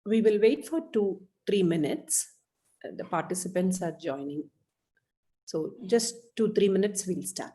We will wait for 2-3 minutes. The participants are joining. So just 2-3 minutes, we'll start.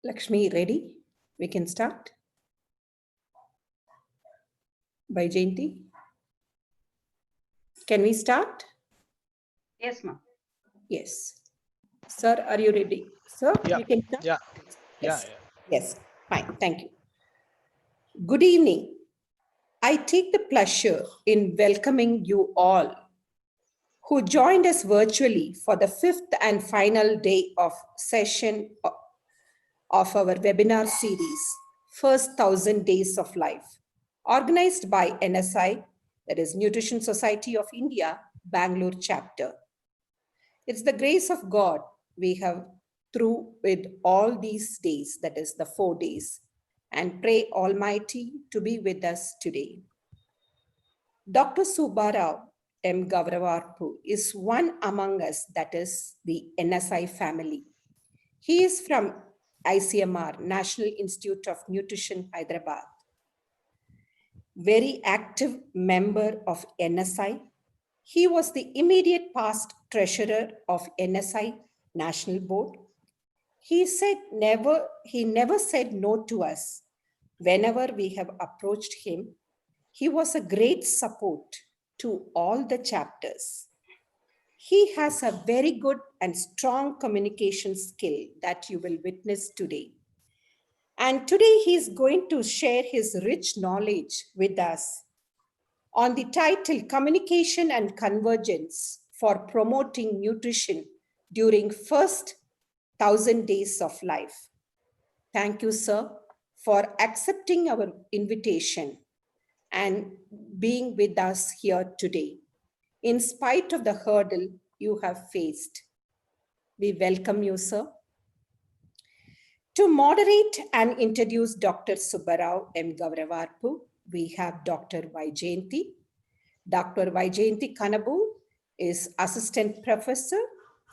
Lakshmi, ready? We can start. By Jayanti. Can we start? Yes, ma'am. Yes. Sir, are you ready? Sir, Yeah. we can start? Yeah. Yes. Yeah. Yes, fine. Thank you. Good evening. I take the pleasure in welcoming you all who joined us virtually for the 5th and final day of session of our webinar series, First 1000 Days of Life, organized by NSI, that is Nutrition Society of India, Bangalore chapter. It's the grace of God we have through with all these days, that is the 4 days, and pray Almighty to be with us today. Dr. Subbarao M. Gavravarpu is one among us, that is the NSI family. He is from ICMR, National Institute of Nutrition, Hyderabad. Very active member of NSI. He was the immediate past treasurer of NSI National Board. He never said no to us whenever we have approached him. He was a great support to all the chapters. He has a very good and strong communication skill that you will witness today. And today he is going to share his rich knowledge with us on the title Communication and Convergence for Promoting Nutrition During First 1000 Days of Life. Thank you, sir, for accepting our invitation and being with us here today. In spite of the hurdle you have faced, we welcome you, sir. To moderate and introduce Dr. Subbarao M. Gavravarpu, we have Dr. Jayanti. Dr. Jayanti Kanabu is Assistant Professor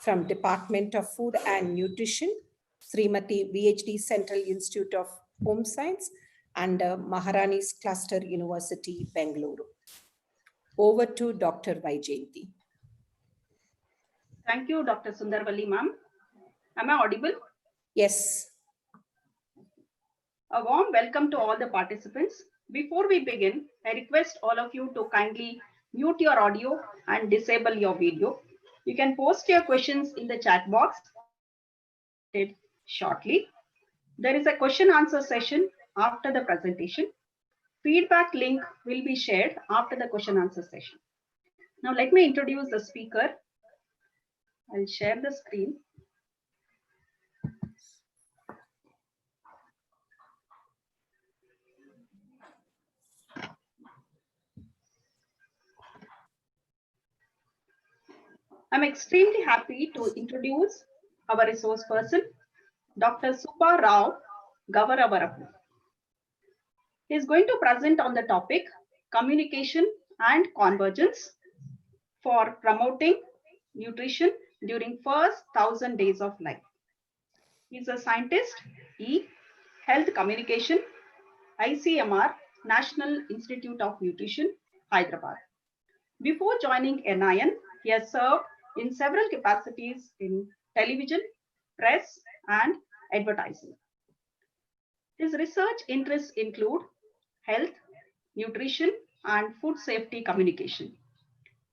from Department of Food and Nutrition, Srimati VHD Central Institute of Home Science, and Maharani's Cluster University, Bengaluru. Over to Dr. Jayanti. Thank you, Dr. Sundarvalli, ma'am. Am I audible? Yes. A warm welcome to all the participants. Before we begin, I request all of you to kindly mute your audio and disable your video. You can post your questions in the chat box shortly. There is a question answer session after the presentation. Feedback link will be shared after the question answer session. Now let me introduce the speaker. I'll share the screen. I'm extremely happy to introduce our resource person, Dr. Subbarao Gavravarpu. He is going to present on the topic communication and convergence for promoting nutrition during first 1000 days of life. He is a scientist, Health Communication, ICMR, National Institute of Nutrition, Hyderabad. Before joining NIN, he has served in several capacities in television, press, and advertising. His research interests include health, nutrition, and food safety communication.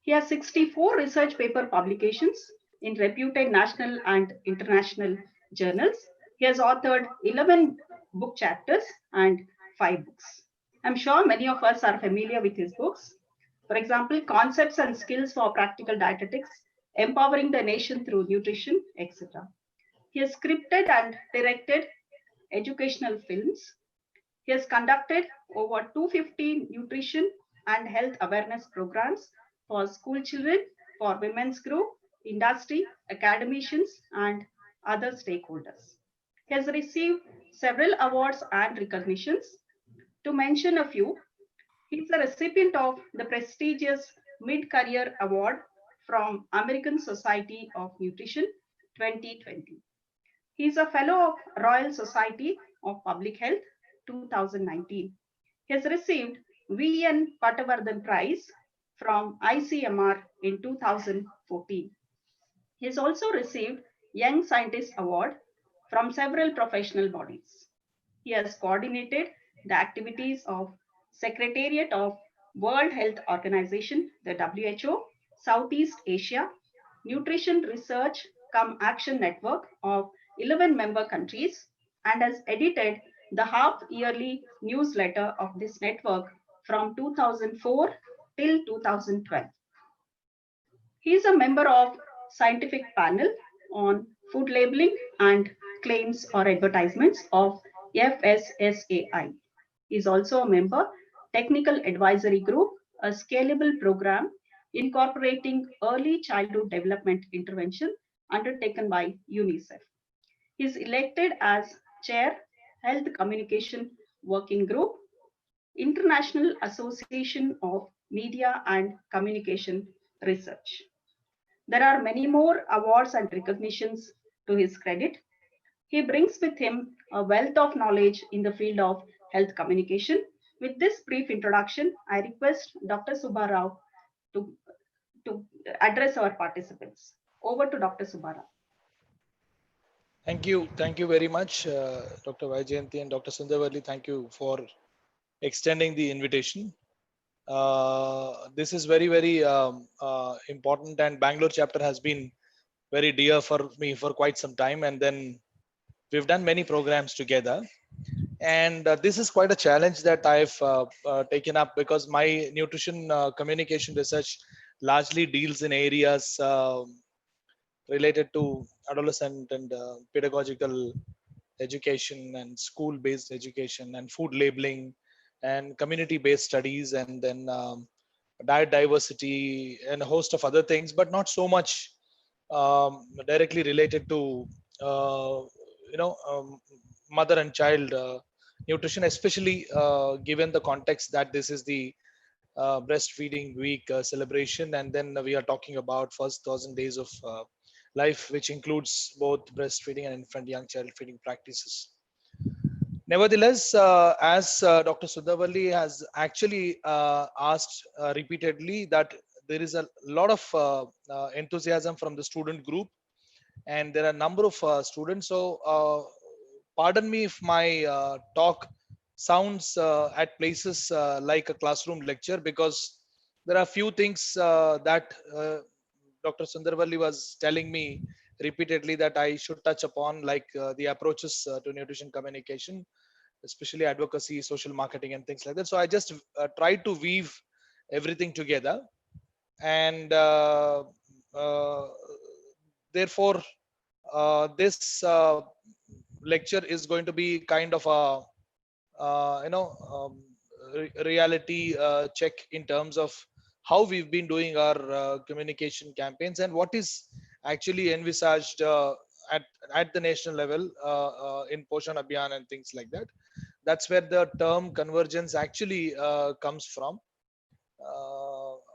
He has 64 research paper publications in reputed national and international journals. He has authored 11 book chapters and 5 books. I'm sure many of us are familiar with his books. For example, Concepts and Skills for Practical Dietetics, Empowering the Nation Through Nutrition, etc. He has scripted and directed educational films. He has conducted over 250 nutrition and health awareness programs for school children, for women's group, industry, academicians, and other stakeholders. He has received several awards and recognitions. To mention a few, he is a recipient of the prestigious Mid-Career Award from American Society of Nutrition 2020. He is a fellow of Royal Society of Public Health 2019. He has received V.N. Patavardhan Prize from ICMR in 2014. He has also received Young Scientist Award from several professional bodies. He has coordinated the activities of Secretariat of World Health Organization, the WHO, Southeast Asia, Nutrition Research Come Action Network of 11 member countries, and has edited the half-yearly newsletter of this network from 2004 till 2012. He is a member of scientific panel on food labeling and claims or advertisements of FSSAI. He is also a member technical advisory group, a scalable program incorporating early childhood development intervention undertaken by UNICEF. He is elected as chair Health Communication Working Group, International Association of Media and Communication Research. There are many more awards and recognitions to his credit. He brings with him a wealth of knowledge in the field of health communication. With this brief introduction, I request Dr. Subba Rao to, to address our participants. Over to Dr. Subba Rao. Thank you very much, Dr. Vaijayanti and Dr. Sundarvalli. Thank you for extending the invitation. This is very important, and Bangalore chapter has been very dear for me for quite some time, and then we've done many programs together. And this is quite a challenge that I've taken up, because my nutrition communication research largely deals in areas related to adolescent and pedagogical education and school-based education and food labeling and community-based studies, and then diet diversity and a host of other things, but not so much directly related to mother and child nutrition, especially given the context that this is the breastfeeding week celebration, and then we are talking about first 1,000 days of life, which includes both breastfeeding and infant young child feeding practices. Nevertheless, as Dr. Sudavalli has actually asked repeatedly, that there is a lot of enthusiasm from the student group, and there are a number of students. So pardon me if my talk sounds at places like a classroom lecture, because there are few things that Dr. Sundarvalli was telling me repeatedly that I should touch upon, like the approaches to nutrition communication, especially advocacy, social marketing, and things like that. So I just tried to weave everything together, and therefore this lecture is going to be kind of a reality check in terms of how we've been doing our communication campaigns and what is actually envisaged at the national level in Poshan Abhiyan and things like that. That's where the term convergence actually comes from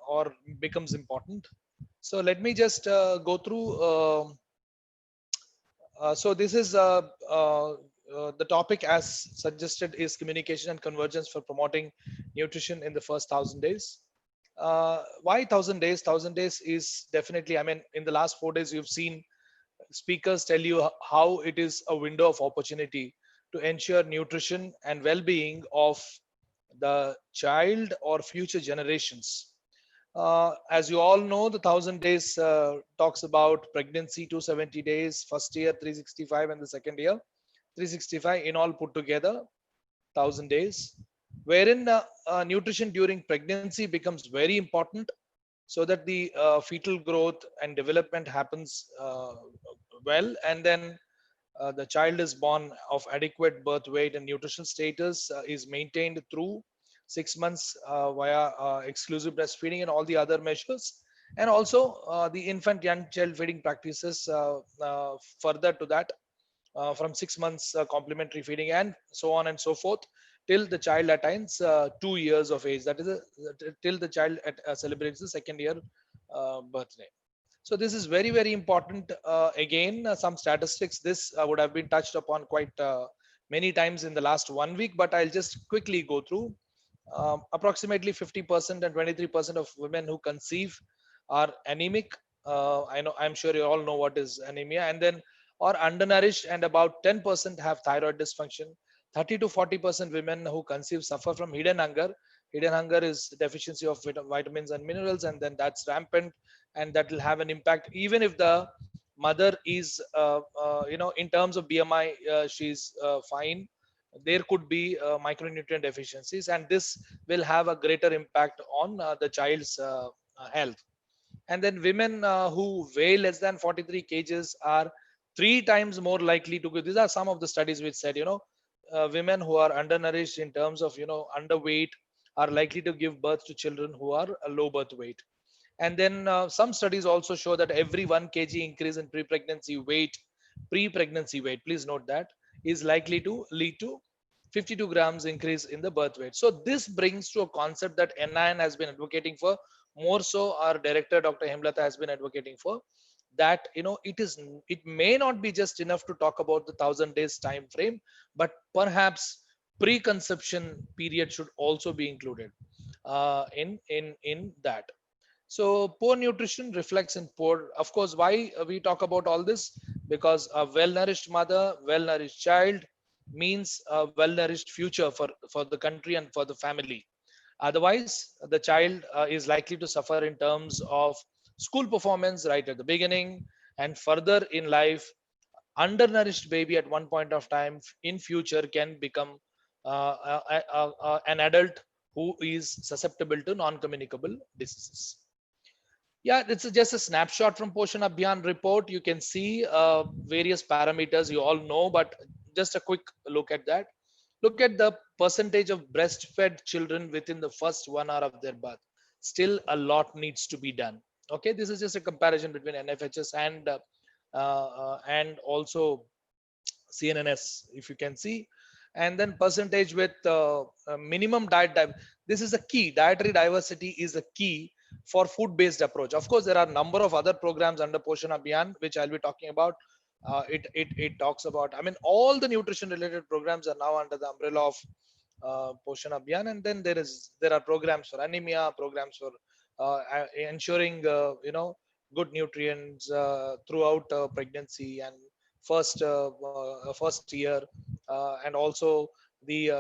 or becomes important. So let me just go through. So this is the topic as suggested is communication and convergence for promoting nutrition in the first 1,000 days. Why 1,000 days? 1,000 days is definitely, I mean, in the last 4 days, you've seen speakers tell you how it is a window of opportunity to ensure nutrition and well-being of the child or future generations. As you all know, the 1,000 days talks about pregnancy 270 days, first year 365, and the second year 365, in all put together 1,000 days, wherein nutrition during pregnancy becomes very important so that the fetal growth and development happens well, and then the child is born of adequate birth weight, and nutritional status is maintained through 6 months via exclusive breastfeeding and all the other measures. And also the infant young child feeding practices further to that, from 6 months complementary feeding, and so on and so forth, till the child attains 2 years of age. That is till the child celebrates the second year birthday. So this is very, very important. Again, some statistics. This would have been touched upon quite many times in the last 1 week, but I'll just quickly go through. Approximately 50% and 23% of women who conceive are anemic. I'm sure you all know what is anemia, and then or undernourished, and about 10% have thyroid dysfunction. 30 to 40% women who conceive suffer from hidden hunger. Hidden hunger is deficiency of vitamins and minerals, and then that's rampant, and that will have an impact even if the mother is in terms of BMI, she's fine. There could be micronutrient deficiencies, and this will have a greater impact on the child's health. And then women who weigh less than 43 kgs are 3 times more likely to go. These are some of the studies which said, women who are undernourished in terms of, underweight, are likely to give birth to children who are a low birth weight. And then some studies also show that every 1 kg increase in pre-pregnancy weight, please note that, is likely to lead to 52 grams increase in the birth weight. So this brings to a concept that NIN has been advocating for, more so our director, Dr. Hemlata, has been advocating for, that it may not be just enough to talk about the 1,000 days time frame, but perhaps preconception period should also be included in that. So poor nutrition reflects in poor, of course, why we talk about all this, because a well-nourished mother, well-nourished child means a well-nourished future for the country and for the family. Otherwise, the child is likely to suffer in terms of school performance right at the beginning, and further in life. Undernourished baby at one point of time in future can become an adult who is susceptible to non-communicable diseases. Yeah, it's just a snapshot from Poshan Abhiyan report. You can see various parameters you all know, but just a quick look at that. Look at the percentage of breastfed children within the first 1 hour of their birth. Still, a lot needs to be done. Okay, this is just a comparison between NFHS and also CNNS, if you can see. And then percentage with minimum diet. This is a key. Dietary diversity is a key for food-based approach. Of course, there are a number of other programs under Poshan Abhiyan, which I'll be talking about. It talks about, I mean, all the nutrition related programs are now under the umbrella of Poshan Abhiyan. And then there are programs for anemia, programs for ensuring, good nutrients throughout pregnancy and first year, and also the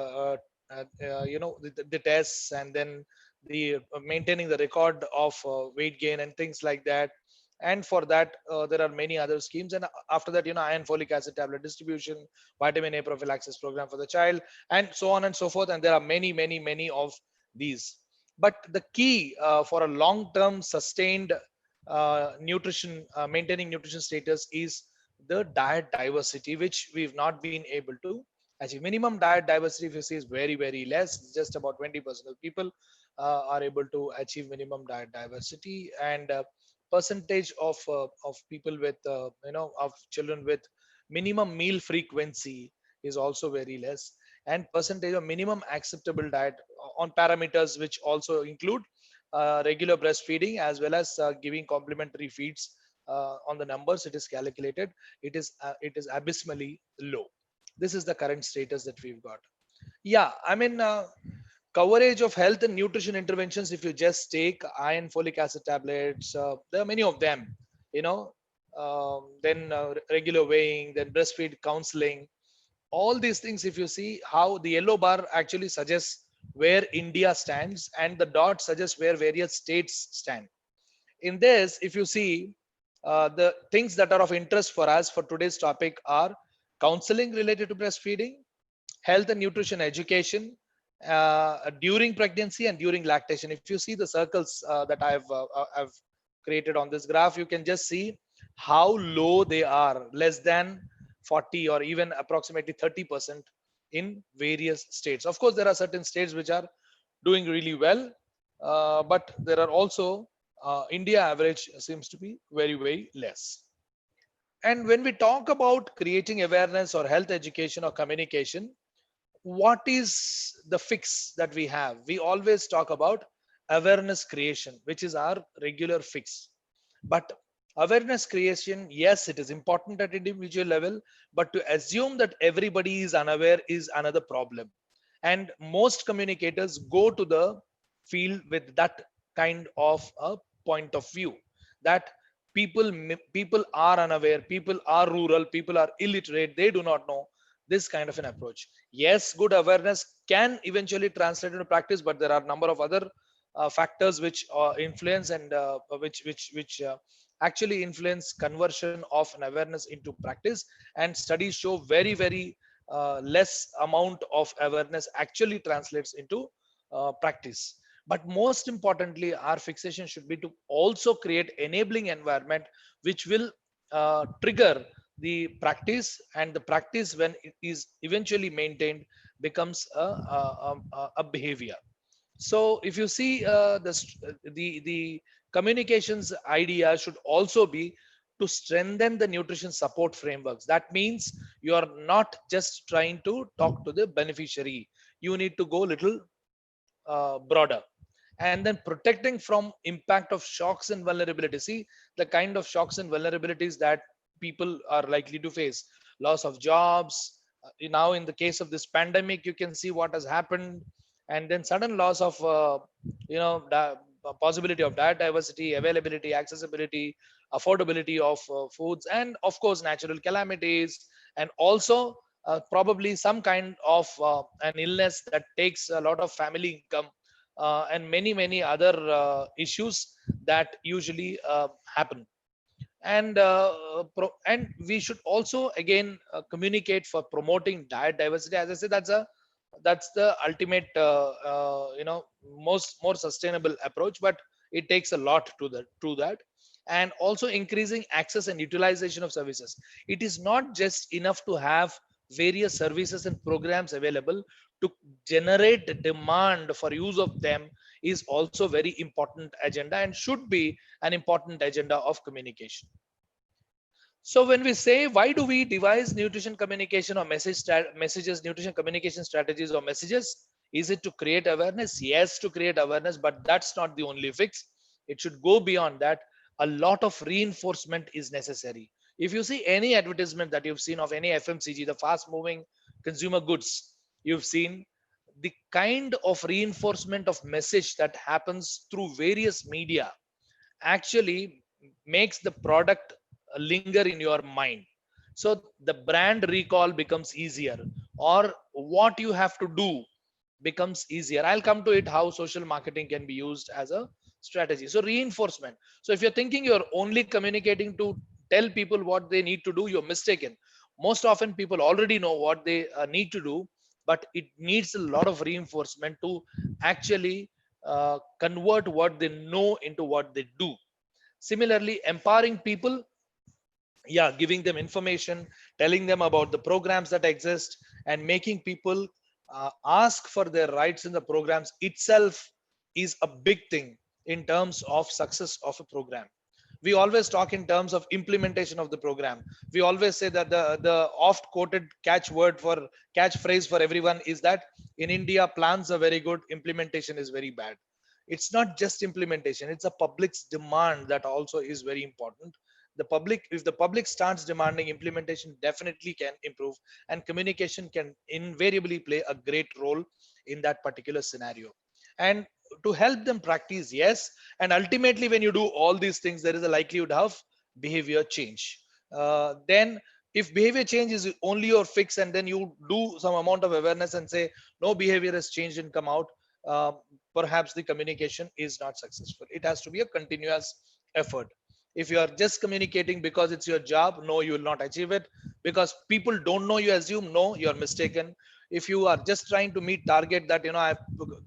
the tests, and then the maintaining the record of weight gain and things like that. And for that there are many other schemes, and after that, iron folic acid tablet distribution, vitamin A prophylaxis program for the child, and so on and so forth. And there are many of these. But the key for a long term sustained nutrition, maintaining nutrition status, is the diet diversity, which we've not been able to achieve. Minimum diet diversity, if you see, is very less. Just about 20% of people are able to achieve minimum diet diversity. And percentage of people with of children with minimum meal frequency is also very less. And percentage of minimum acceptable diet on parameters, which also include regular breastfeeding as well as giving complementary feeds, on the numbers it is calculated, it is abysmally low. This is the current status that we've got. Yeah, I mean, coverage of health and nutrition interventions, if you just take iron folic acid tablets, there are many of them, you know then regular weighing, then breastfeed counseling. All these things, if you see how the yellow bar actually suggests where India stands and the dot suggests where various states stand. In this, if you see, the things that are of interest for us for today's topic are counseling related to breastfeeding, health and nutrition education during pregnancy and during lactation. If you see the circles that I've created on this graph, you can just see how low they are, less than 40 or even approximately 30% in various states. Of course, there are certain states which are doing really well, but there are also India average seems to be very, very less. And when we talk about creating awareness or health education or communication, what is the fix that we have? We always talk about awareness creation, which is our regular fix. But awareness creation, yes, it is important at individual level, but to assume that everybody is unaware is another problem. And most communicators go to the field with that kind of a point of view, that people are unaware, people are rural, people are illiterate, they do not know. This kind of an approach, yes, good awareness can eventually translate into practice, but there are a number of other factors which influence and which actually influence conversion of an awareness into practice. And studies show very, very less amount of awareness actually translates into practice. But most importantly, our fixation should be to also create enabling environment which will trigger the practice, and the practice, when it is eventually maintained, becomes a behavior. So if you see the communications idea should also be to strengthen the nutrition support frameworks. That means you are not just trying to talk to the beneficiary, you need to go little broader. And then protecting from impact of shocks and vulnerability. See the kind of shocks and vulnerabilities that people are likely to face: loss of jobs. Now in the case of this pandemic, you can see what has happened. And then sudden loss of possibility of diet diversity, availability, accessibility, affordability of foods, and of course natural calamities. And also probably some kind of an illness that takes a lot of family income, and many other issues that usually happen. And and we should also again communicate for promoting diet diversity. As I said, that's the ultimate most more sustainable approach, but it takes a lot to that. And also increasing access and utilization of services. It is not just enough to have various services and programs available. To generate demand for use of them is also very important agenda, and should be an important agenda of communication. So when we say, why do we devise nutrition communication or messages, nutrition communication strategies or messages? Is it to create awareness? Yes, to create awareness, but that's not the only fix. It should go beyond that. A lot of reinforcement is necessary. If you see any advertisement that you've seen of any FMCG, the fast moving consumer goods, you've seen the kind of reinforcement of message that happens through various media actually makes the product linger in your mind. So the brand recall becomes easier, or what you have to do becomes easier. I'll come to it how social marketing can be used as a strategy. So reinforcement. So if you're thinking you're only communicating to tell people what they need to do, you're mistaken. Most often people already know what they need to do, but it needs a lot of reinforcement to actually convert what they know into what they do. Similarly, empowering people, yeah, giving them information, telling them about the programs that exist, and making people ask for their rights in the programs itself is a big thing in terms of success of a program. We always talk in terms of implementation of the program. We always say that the oft quoted catch phrase for everyone is that in India plans are very good, implementation is very bad. It's not just implementation, it's a public's demand that also is very important. The public, if the public starts demanding, implementation definitely can improve, and communication can invariably play a great role in that particular scenario. And to help them practice, yes, and ultimately when you do all these things, there is a likelihood of behavior change. Then if behavior change is only your fix, and then you do some amount of awareness and say no behavior has changed and come out, uh, perhaps the communication is not successful. It has to be a continuous effort. If you are just communicating because it's your job, no, you will not achieve it. Because people don't know, you assume, no, you are mistaken. If you are just trying to meet target that, I've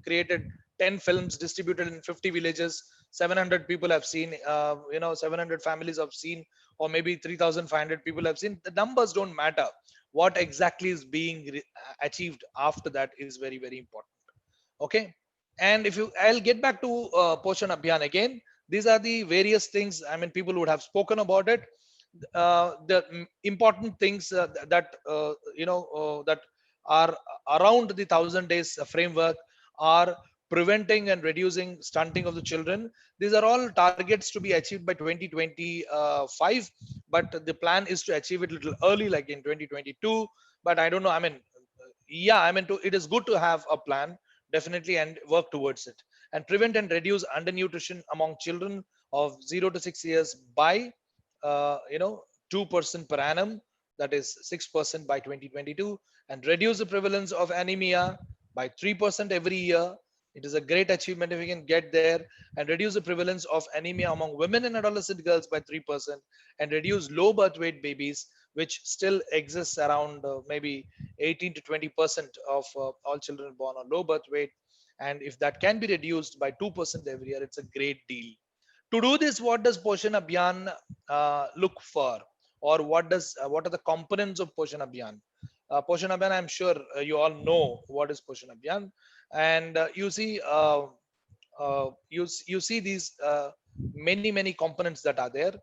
created 10 films distributed in 50 villages, 700 people have seen, 700 families have seen, or maybe 3,500 people have seen, the numbers don't matter. What exactly is being achieved after that is very, very important. Okay. And if you, I'll get back to Poshan Abhiyan again. These are the various things, I mean, people would have spoken about it. The important things that are around the 1,000 days framework are preventing and reducing stunting of the children. These are all targets to be achieved by 2025, but the plan is to achieve it a little early, like in 2022. But I don't know, I mean, yeah, I mean, it is good to have a plan, definitely, and work towards it. And prevent and reduce undernutrition among children of 0 to 6 years by 2% per annum, that is 6% by 2022. And reduce the prevalence of anemia by 3% every year. It is a great achievement if we can get there. And reduce the prevalence of anemia among women and adolescent girls by 3%. And reduce low birth weight babies, which still exists around maybe 18 to 20% of all children born on low birth weight. And if that can be reduced by 2% every year, it's a great deal. To do this, what does Poshan Abhiyan look for, or what are the components of Poshan Abhiyan? Poshan Abhiyan, I'm sure you all know what is Poshan Abhiyan, and you see these many components that are there.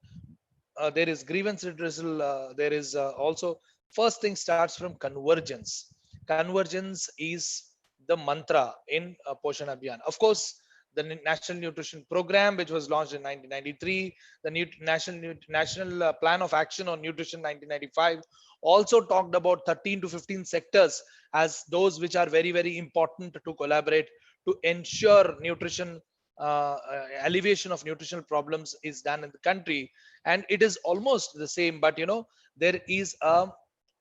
There is grievance redressal. There is also, first thing starts from convergence. Convergence is the mantra in Poshan Abhiyan. Of course, the National Nutrition Program, which was launched in 1993, the National Plan of Action on Nutrition 1995, also talked about 13 to 15 sectors as those which are very important to collaborate to ensure nutrition, alleviation of nutritional problems is done in the country. And it is almost the same, but there is a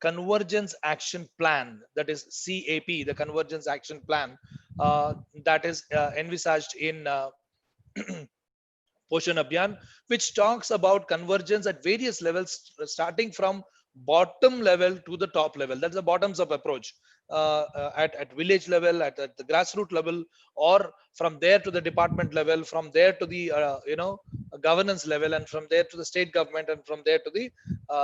convergence action plan, that is CAP, the convergence action plan, that is envisaged in Poshan Abhiyan, which talks about convergence at various levels, starting from bottom level to the top level. That's the bottoms up approach, at village level, at the grassroots level, or from there to the department level, from there to the governance level, and from there to the state government, and from there to the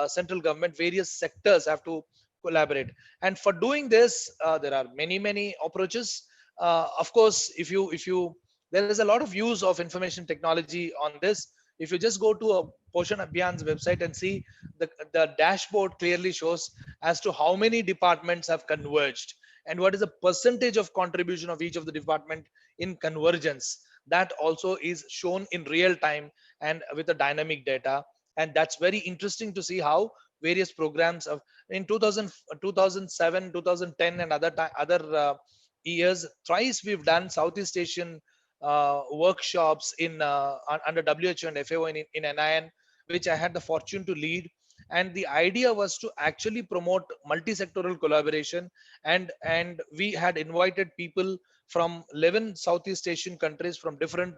central government. Various sectors have to collaborate, and for doing this, there are many approaches. Of course, if you there is a lot of use of information technology on this. If you just go to a Poshan Abhiyan's website and see, the dashboard clearly shows as to how many departments have converged and what is the percentage of contribution of each of the department in convergence. That also is shown in real time and with the dynamic data. And that's very interesting to see how various programs of in 2000, 2007, 2010, and other years, thrice we've done Southeast Asian workshops in under WHO and FAO in NIN, which I had the fortune to lead. And the idea was to actually promote multi-sectoral collaboration, and we had invited people from 11 Southeast Asian countries from different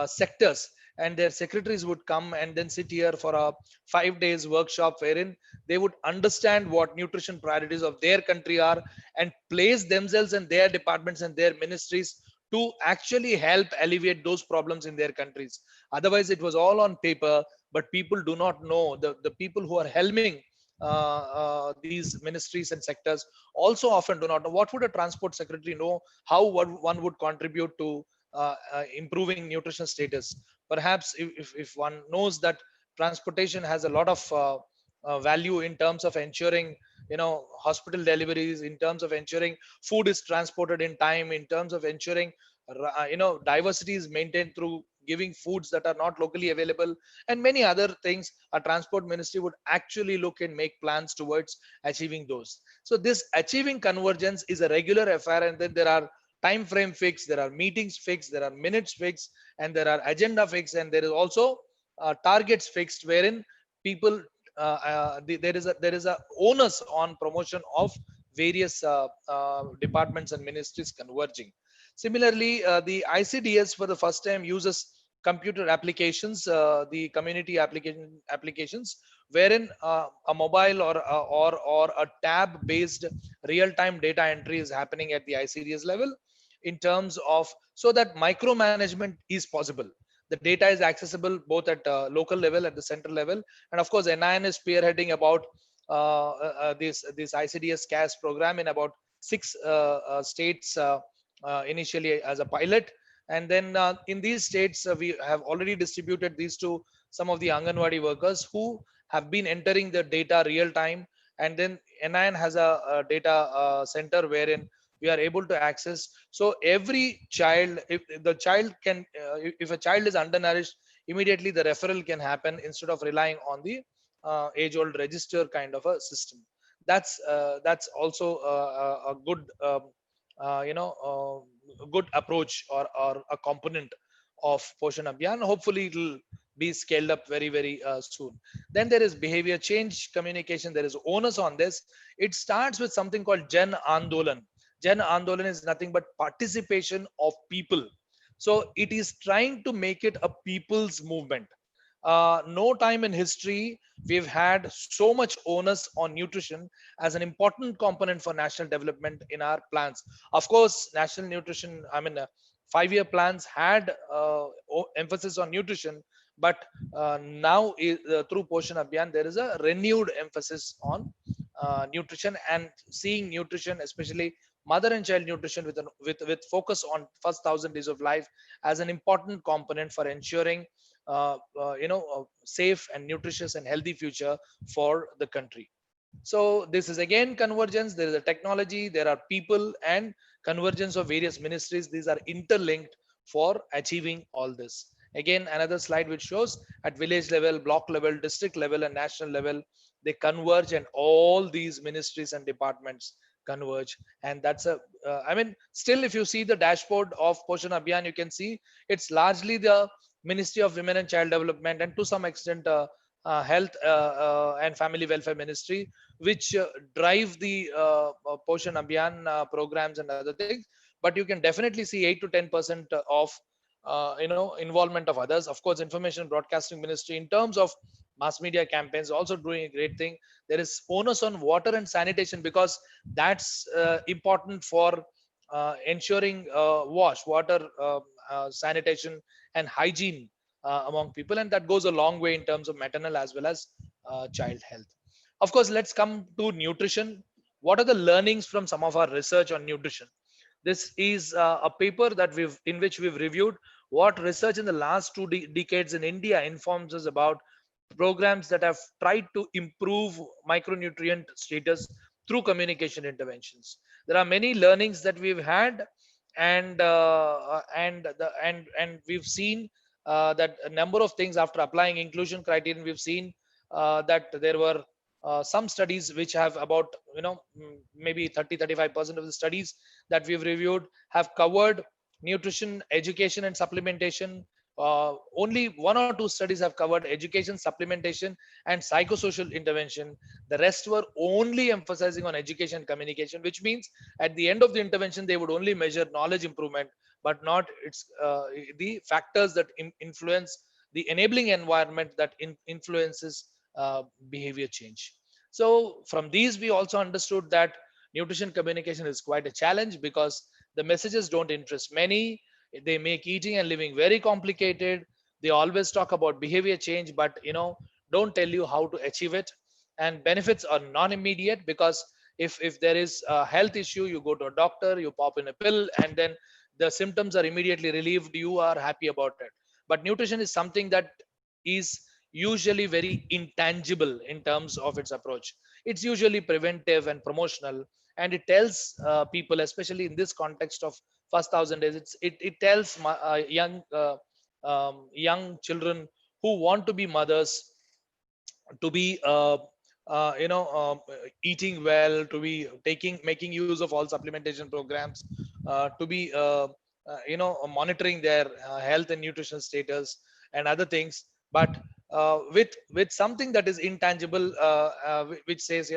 sectors, and their secretaries would come and then sit here for a 5 days workshop wherein they would understand what nutrition priorities of their country are and place themselves and their departments and their ministries to actually help alleviate those problems in their countries. Otherwise, it was all on paper, but people do not know. The people who are helming these ministries and sectors also often do not know. What would a transport secretary know? How one would contribute to improving nutrition status? Perhaps if one knows that transportation has a lot of value in terms of ensuring hospital deliveries, in terms of ensuring food is transported in time, in terms of ensuring diversity is maintained through giving foods that are not locally available, and many other things, a transport ministry would actually look and make plans towards achieving those. So this achieving convergence is a regular affair, and then there are time frame fixed, there are meetings fixed, there are minutes fixed, and there are agenda fixed, and there is also targets fixed, wherein people there is a onus on promotion of various departments and ministries converging. Similarly, the ICDS for the first time uses computer applications, the community applications, wherein a mobile or a tab based real time data entry is happening at the ICDS level, in terms of, so that micromanagement is possible. The data is accessible both at local level, at the central level, and of course NIN is spearheading about this ICDS CAS program in about 6 states, initially as a pilot. And then in these states, we have already distributed these to some of the Anganwadi workers who have been entering the data real time. And then NIN has a data center wherein we are able to access. So every child, if the child can, if a child is undernourished, immediately the referral can happen instead of relying on the age-old register kind of a system. That's also a good a good approach, or a component of Poshan Abhiyan. Hopefully, it will be scaled up very soon. Then there is behavior change communication. There is onus on this. It starts with something called Jan Andolan. Jan Andolan is nothing but participation of people. So it is trying to make it a people's movement. No time in history we've had so much onus on nutrition as an important component for national development in our plans. Of course, national nutrition, 5-year plans had emphasis on nutrition, but now through Poshan Abhiyan, there is a renewed emphasis on nutrition, and seeing nutrition, especially mother and child nutrition, with focus on first 1,000 days of life as an important component for ensuring safe and nutritious and healthy future for the country. So this is again convergence. There is a technology, there are people, and convergence of various ministries. These are interlinked for achieving all this. Again, another slide which shows at village level, block level, district level, and national level, they converge, and all these ministries and departments converge. And that's still, if you see the dashboard of Poshan Abhiyan, you can see it's largely the Ministry of Women and Child Development, and to some extent Health and Family Welfare Ministry, which drive the Poshan Abhiyan programs and other things. But you can definitely see 8 to 10% of involvement of others. Of course, Information and Broadcasting Ministry, in terms of mass media campaigns, also doing a great thing. There is onus on water and sanitation, because that's important for ensuring water, sanitation, and hygiene among people, and that goes a long way in terms of maternal as well as child health. Of course, let's come to nutrition. What are the learnings from some of our research on nutrition? This is a paper that in which we've reviewed what research in the last 2 decades in India informs us about programs that have tried to improve micronutrient status through communication interventions. There are many learnings that we've had, and we've seen that a number of things after applying inclusion criterion. We've seen that there were some studies which have about maybe 30-35% of the studies that we've reviewed have covered nutrition, education, and supplementation. Only 1 or 2 studies have covered education, supplementation, and psychosocial intervention. The rest were only emphasizing on education and communication, which means at the end of the intervention they would only measure knowledge improvement, but not the factors that influence the enabling environment that influences behavior change. So from these we also understood that nutrition communication is quite a challenge, because the messages don't interest many. They make eating and living very complicated. They always talk about behavior change, but don't tell you how to achieve it. And benefits are non-immediate, because if there is a health issue, you go to a doctor, you pop in a pill, and then the symptoms are immediately relieved, you are happy about it. But nutrition is something that is usually very intangible in terms of its approach. It's usually preventive and promotional, and it tells people, especially in this context of first 1,000 days, it tells young children who want to be mothers to be eating well, to be making use of all supplementation programs, to be monitoring their health and nutrition status and other things. but with something that is intangible, which says,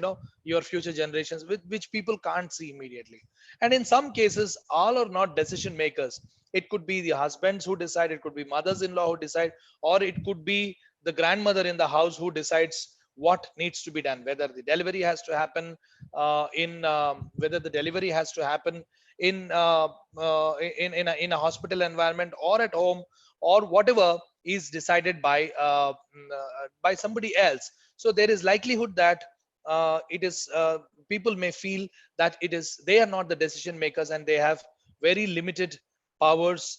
your future generations, which people can't see immediately. And in some cases, all are not decision makers. It could be the husbands who decide, it could be mothers-in-law who decide, or it could be the grandmother in the house who decides what needs to be done, whether the delivery has to happen in whether the delivery has to happen in in a hospital environment or at home, or whatever is decided by somebody else. So there is likelihood that it is people may feel that it is they are not the decision makers, and they have very limited powers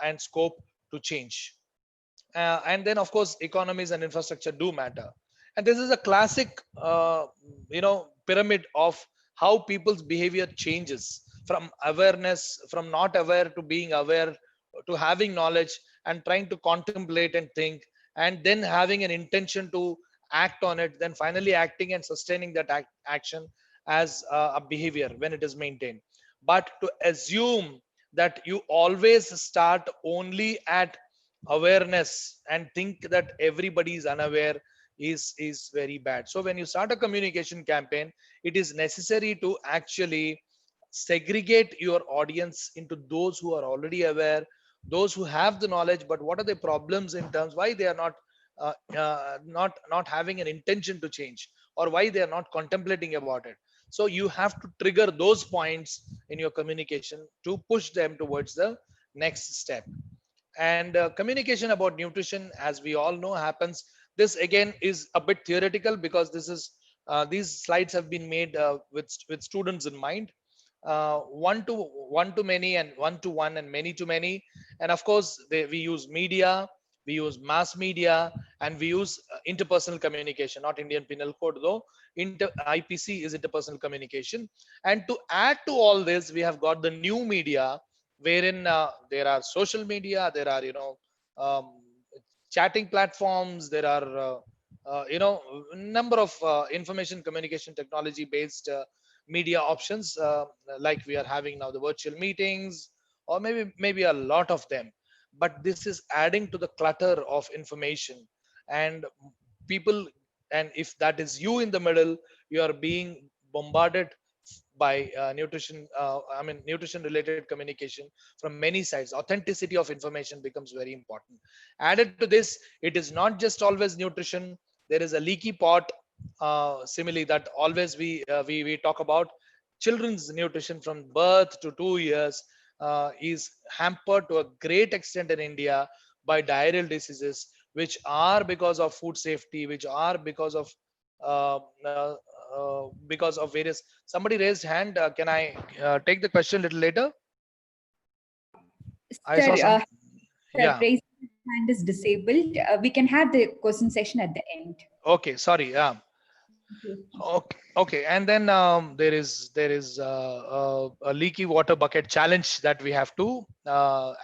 and scope to change. And then of course economies and infrastructure do matter. And this is a classic pyramid of how people's behavior changes from awareness, from not aware to being aware, to having knowledge and trying to contemplate and think, and then having an intention to act on it, then finally acting and sustaining that action as a behavior when it is maintained. But to assume that you always start only at awareness and think that everybody is unaware is very bad. So when you start a communication campaign, it is necessary to actually segregate your audience into those who are already aware, those who have the knowledge, but what are the problems in terms why they are not having an intention to change, or why they are not contemplating about it. So you have to trigger those points in your communication to push them towards the next step. And communication about nutrition, as we all know, happens, this again is a bit theoretical, because this is these slides have been made with students in mind. One to many, and one to one, and many to many. And of course we use media, we use mass media, and we use interpersonal communication, not Indian Penal Code though. IPC is interpersonal communication. And to add to all this, we have got the new media, wherein there are social media, there are um, chatting platforms, there are number of information communication technology based media options, like we are having now the virtual meetings, or maybe a lot of them. But this is adding to the clutter of information, and people, and if that is you in the middle, you are being bombarded by nutrition related communication from many sides. Authenticity of information becomes very important. Added to this, it is not just always nutrition. There is a leaky pot simile that always we talk about. Children's nutrition from birth to 2 years is hampered to a great extent in India by diarrheal diseases, which are because of food safety, which are uh, uh, because of various. Somebody raised hand. Can I take the question a little later? I Sir, saw some. sir, Yeah. raising hand is disabled. We can have the question session at the end. Okay. Sorry. Yeah. Okay. Okay. Okay. And then there is a leaky water bucket challenge that we have to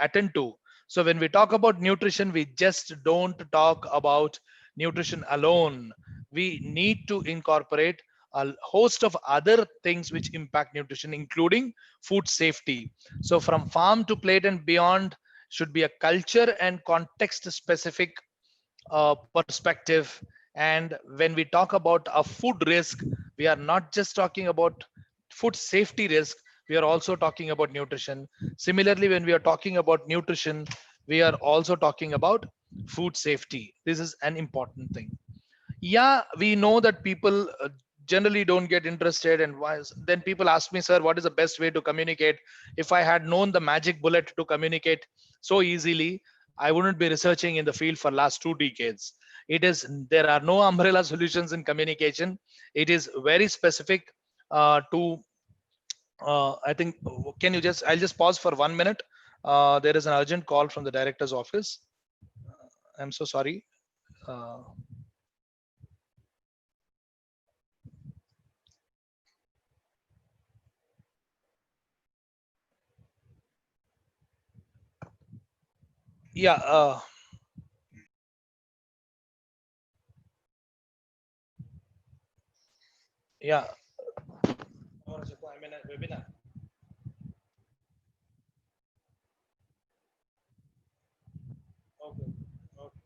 attend to. So when we talk about nutrition, we just don't talk about nutrition alone. We need to incorporate a host of other things which impact nutrition, including food safety. So from farm to plate and beyond should be a culture and context specific perspective. And when we talk about a food risk, we are not just talking about food safety risk, we are also talking about nutrition. Similarly, when we are talking about nutrition, we are also talking about food safety. This is an important thing. Yeah, we know that people generally don't get interested, and then people ask me, sir, what is the best way to communicate? If I had known the magic bullet to communicate so easily, I wouldn't be researching in the field for last 2 decades. There are no umbrella solutions in communication. It is very specific to I think. Can you just I'll just pause for 1 minute. There is an urgent call from the director's office. I'm so sorry. uh, yeah. Yeah. I'm in a webinar. Okay. Okay.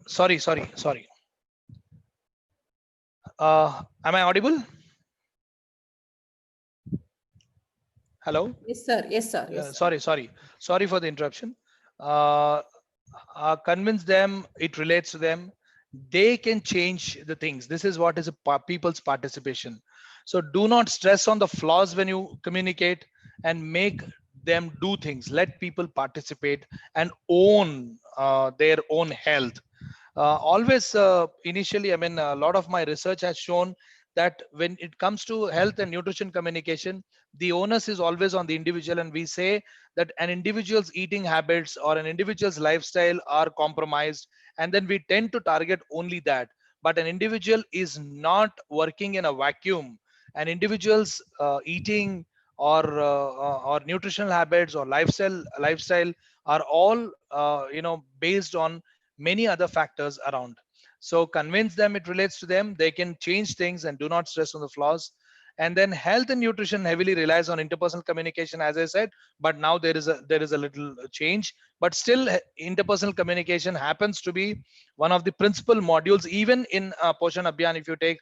Sorry. Am I audible? Hello? Yes, sir. Yes, sir. Yes, sir. Sorry for the interruption. Uh, Convince them, it relates to them. They can change the things. This is what is a people's participation. So do not stress on the flaws when you communicate, and make them do things. Let people participate and own their own health. Always, initially, I mean, a lot of my research has shown that when it comes to health and nutrition communication, the onus is always on the individual. And we say that an individual's eating habits or an individual's lifestyle are compromised, and then we tend to target only that. But an individual is not working in a vacuum. An individual's eating or nutritional habits or lifestyle are all based on many other factors around. So convince them it relates to them. They can change things and do not stress on the flaws. And then health and nutrition heavily relies on interpersonal communication, as I said. But now there is a little change. But still, interpersonal communication happens to be one of the principal modules, even in Poshan Abhiyan. If you take,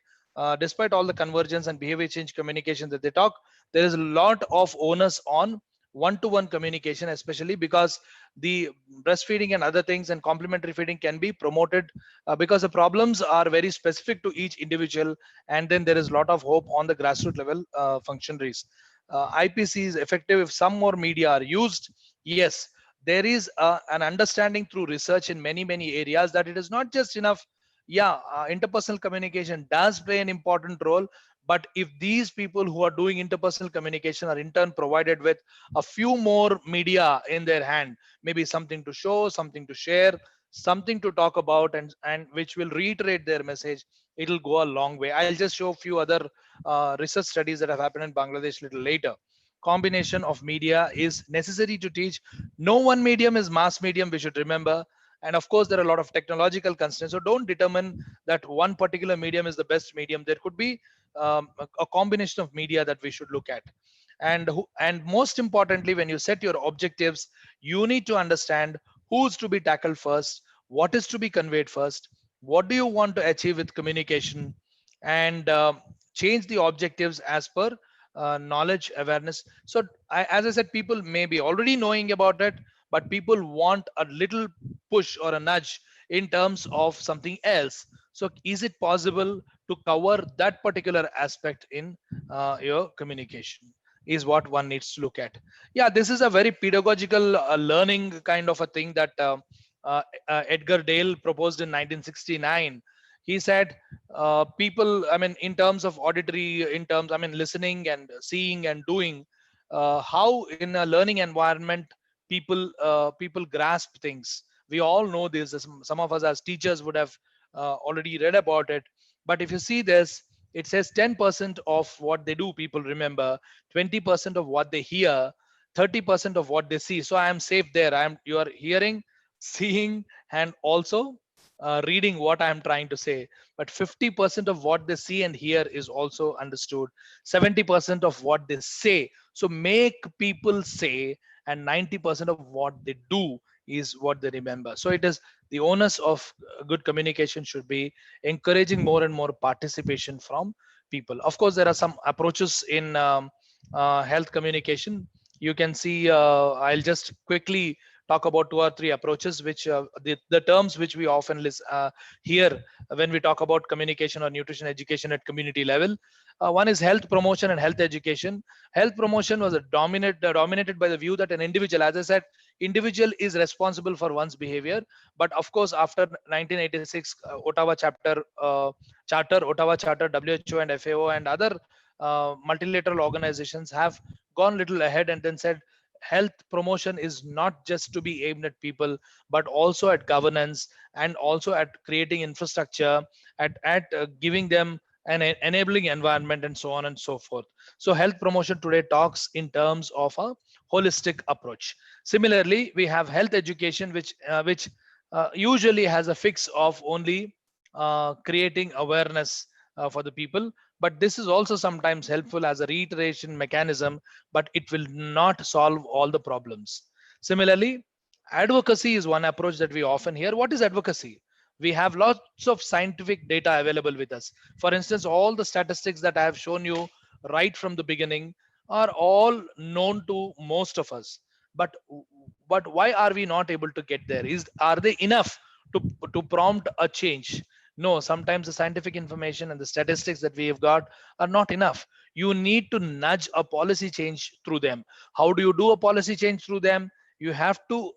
despite all the convergence and behavior change communication that they talk, there is a lot of onus on one-to-one communication, especially because the breastfeeding and other things and complementary feeding can be promoted, because the problems are very specific to each individual. And then there is a lot of hope on the grassroots level functionaries. IPC is effective if some more media are used. Yes, there is an understanding through research in many areas that it is not just enough. Yeah, interpersonal communication does play an important role, but if these people who are doing interpersonal communication are in turn provided with a few more media in their hand, maybe something to show, something to share, something to talk about, and which will reiterate their message, it'll go a long way. I'll just show a few other research studies that have happened in Bangladesh a little later. Combination of media is necessary to teach. No one medium is mass medium, we should remember. And of course, there are a lot of technological constraints. So don't determine that one particular medium is the best medium. There could be a combination of media that we should look at. And most importantly, when you set your objectives, you need to understand who's to be tackled first, what is to be conveyed first, what do you want to achieve with communication, and change the objectives as per knowledge awareness. So as I said, people may be already knowing about it, but people want a little push or a nudge in terms of something else. So is it possible to cover that particular aspect in your communication, is what one needs to look at. Yeah, this is a very pedagogical learning kind of a thing that Edgar Dale proposed in 1969. He said, people, I mean, in terms of auditory, in terms, I mean, listening and seeing and doing, how in a learning environment people grasp things. We all know this. Some of us as teachers would have already read about it. But if you see this, it says 10% of what they do people remember, 20% of what they hear, 30% of what they see. So I am safe there. You are hearing, seeing, and also reading what I am trying to say. But 50% of what they see and hear is also understood. 70% of what they say. So make people say, and 90% of what they do is what they remember. So it is the onus of good communication should be encouraging more and more participation from people. Of course, there are some approaches in health communication. You can see, I'll just quickly talk about two or three approaches, which the terms which we often hear when we talk about communication or nutrition education at community level. One is health promotion and health education. Health promotion was dominated by the view that an individual, as I said, individual is responsible for one's behavior. But of course, after 1986 Ottawa Charter, WHO and FAO and other multilateral organizations have gone little ahead and then said health promotion is not just to be aimed at people, but also at governance, and also at creating infrastructure, at giving them an enabling environment, and so on and so forth. So health promotion today talks in terms of a holistic approach. Similarly, we have health education, which usually has a fix of only creating awareness for the people. But this is also sometimes helpful as a reiteration mechanism, but it will not solve all the problems. Similarly, Advocacy is one approach that we often hear. What is advocacy? We have lots of scientific data available with us. For instance, all the statistics that I have shown you right from the beginning are all known to most of us. But why are we not able to get there? Are they enough to prompt a change? No, sometimes the scientific information and the statistics that we have got are not enough. You need to nudge a policy change through them. How do you do a policy change through them? You have to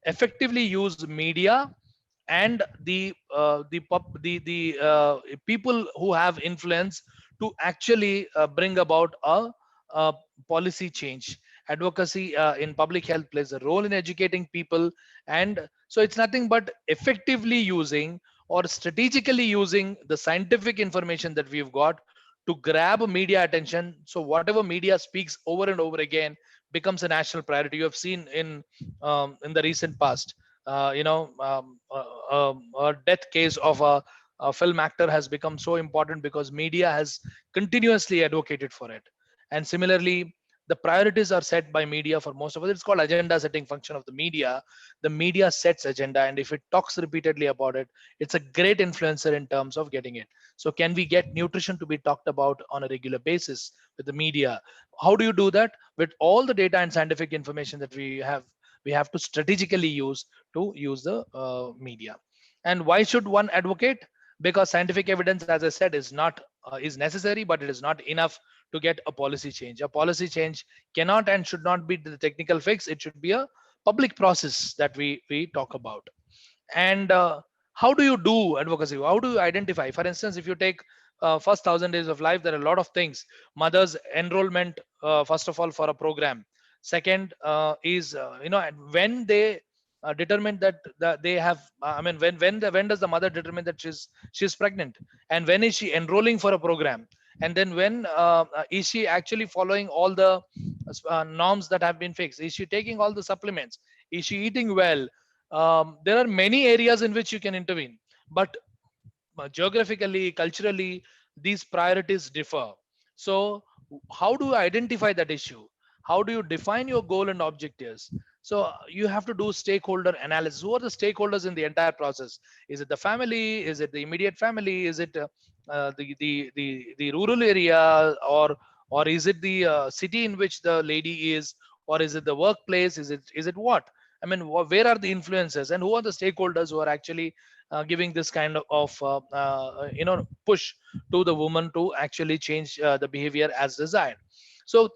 effectively use media and the people who have influence to actually bring about a policy change. Advocacy in public health plays a role in educating people, and so it's nothing but effectively using or strategically using the scientific information that we've got to grab media attention. So whatever media speaks over and over again becomes a national priority. You have seen in the recent past, a death case of a film actor has become so important because media has continuously advocated for it. And similarly, the priorities are set by media for most of us. It's called agenda setting function of the media. The media sets agenda, and if it talks repeatedly about it, it's a great influencer in terms of getting it. So can we get nutrition to be talked about on a regular basis with the media? How do you do that? With all the data and scientific information that we have to strategically use to use the media. And why should one advocate? Because scientific evidence, as I said, is not is necessary, but it is not enough to get a policy change. A policy change cannot and should not be the technical fix. It should be a public process that we talk about. And how do you do advocacy? How do you identify? For instance, if you take first 1,000 days of life, there are a lot of things. Mother's enrollment, first of all, for a program. Second is when they determine that they have I mean when does the mother determine that she's pregnant, and when is she enrolling for a program, and then when is she actually following all the norms that have been fixed? Is she taking all the supplements? Is she eating well? There are many areas in which you can intervene, but geographically, culturally, these priorities differ. So how do you identify that issue? How do you define your goal and objectives? So you have to do stakeholder analysis. Who are the stakeholders in the entire process? Is it the family? Is it the immediate family? Is it the rural area, or is it the city in which the lady is, or is it the workplace? Is it what? I mean, where are the influences, and who are the stakeholders who are actually giving this kind of push to the woman to actually change the behavior as desired? So,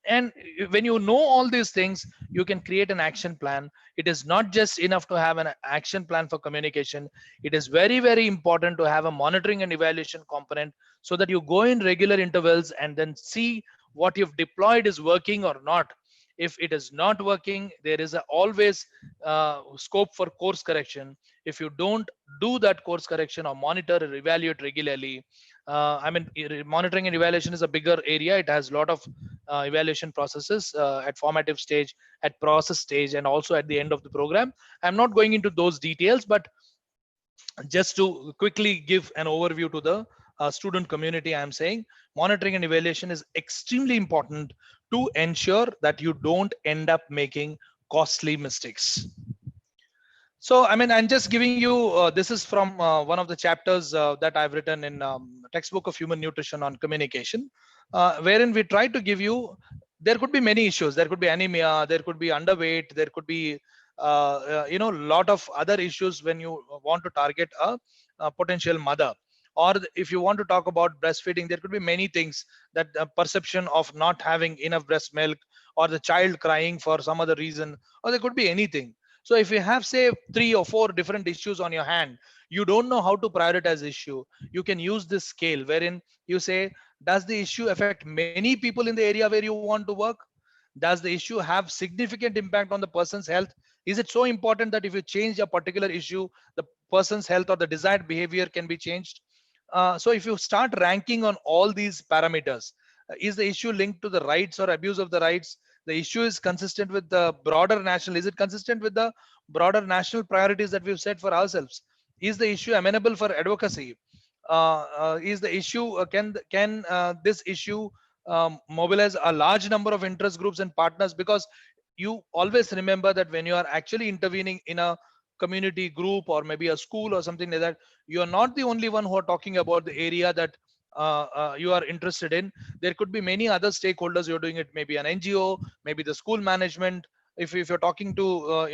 and when you know all these things, you can create an action plan. It is not just enough to have an action plan for communication. It is very, very important to have a monitoring and evaluation component, so that you go in regular intervals and then see what you've deployed is working or not. If it is not working, there is always scope for course correction. If you don't do that course correction or monitor or evaluate regularly, monitoring and evaluation is a bigger area. It has a lot of evaluation processes at formative stage, at process stage, and also at the end of the program. I'm not going into those details, but just to quickly give an overview to the student community, I'm saying monitoring and evaluation is extremely important to ensure that you don't end up making costly mistakes. So, I mean, I'm just giving you, this is from one of the chapters that I've written in textbook of human nutrition on communication, wherein we try to give you, there could be many issues. There could be anemia, there could be underweight, there could be, lot of other issues when you want to target a potential mother. Or if you want to talk about breastfeeding, there could be many things, that perception of not having enough breast milk, or the child crying for some other reason, or there could be anything. So if you have, say, 3 or 4 different issues on your hand, you don't know how to prioritize issue. You can use this scale wherein you say, does the issue affect many people in the area where you want to work? Does the issue have significant impact on the person's health? Is it so important that if you change a particular issue, the person's health or the desired behavior can be changed? So if you start ranking on all these parameters, is the issue linked to the rights or abuse of the rights? The issue is consistent with the broader national, is it consistent with the broader national priorities that we've set for ourselves? Is the issue amenable for advocacy? Is the issue can this issue mobilize a large number of interest groups and partners? Because you always remember that when you are actually intervening in a community group or maybe a school or something like that, you are not the only one who are talking about the area that you are interested in. There could be many other stakeholders you're doing it, maybe an NGO, maybe the school management. If you're talking to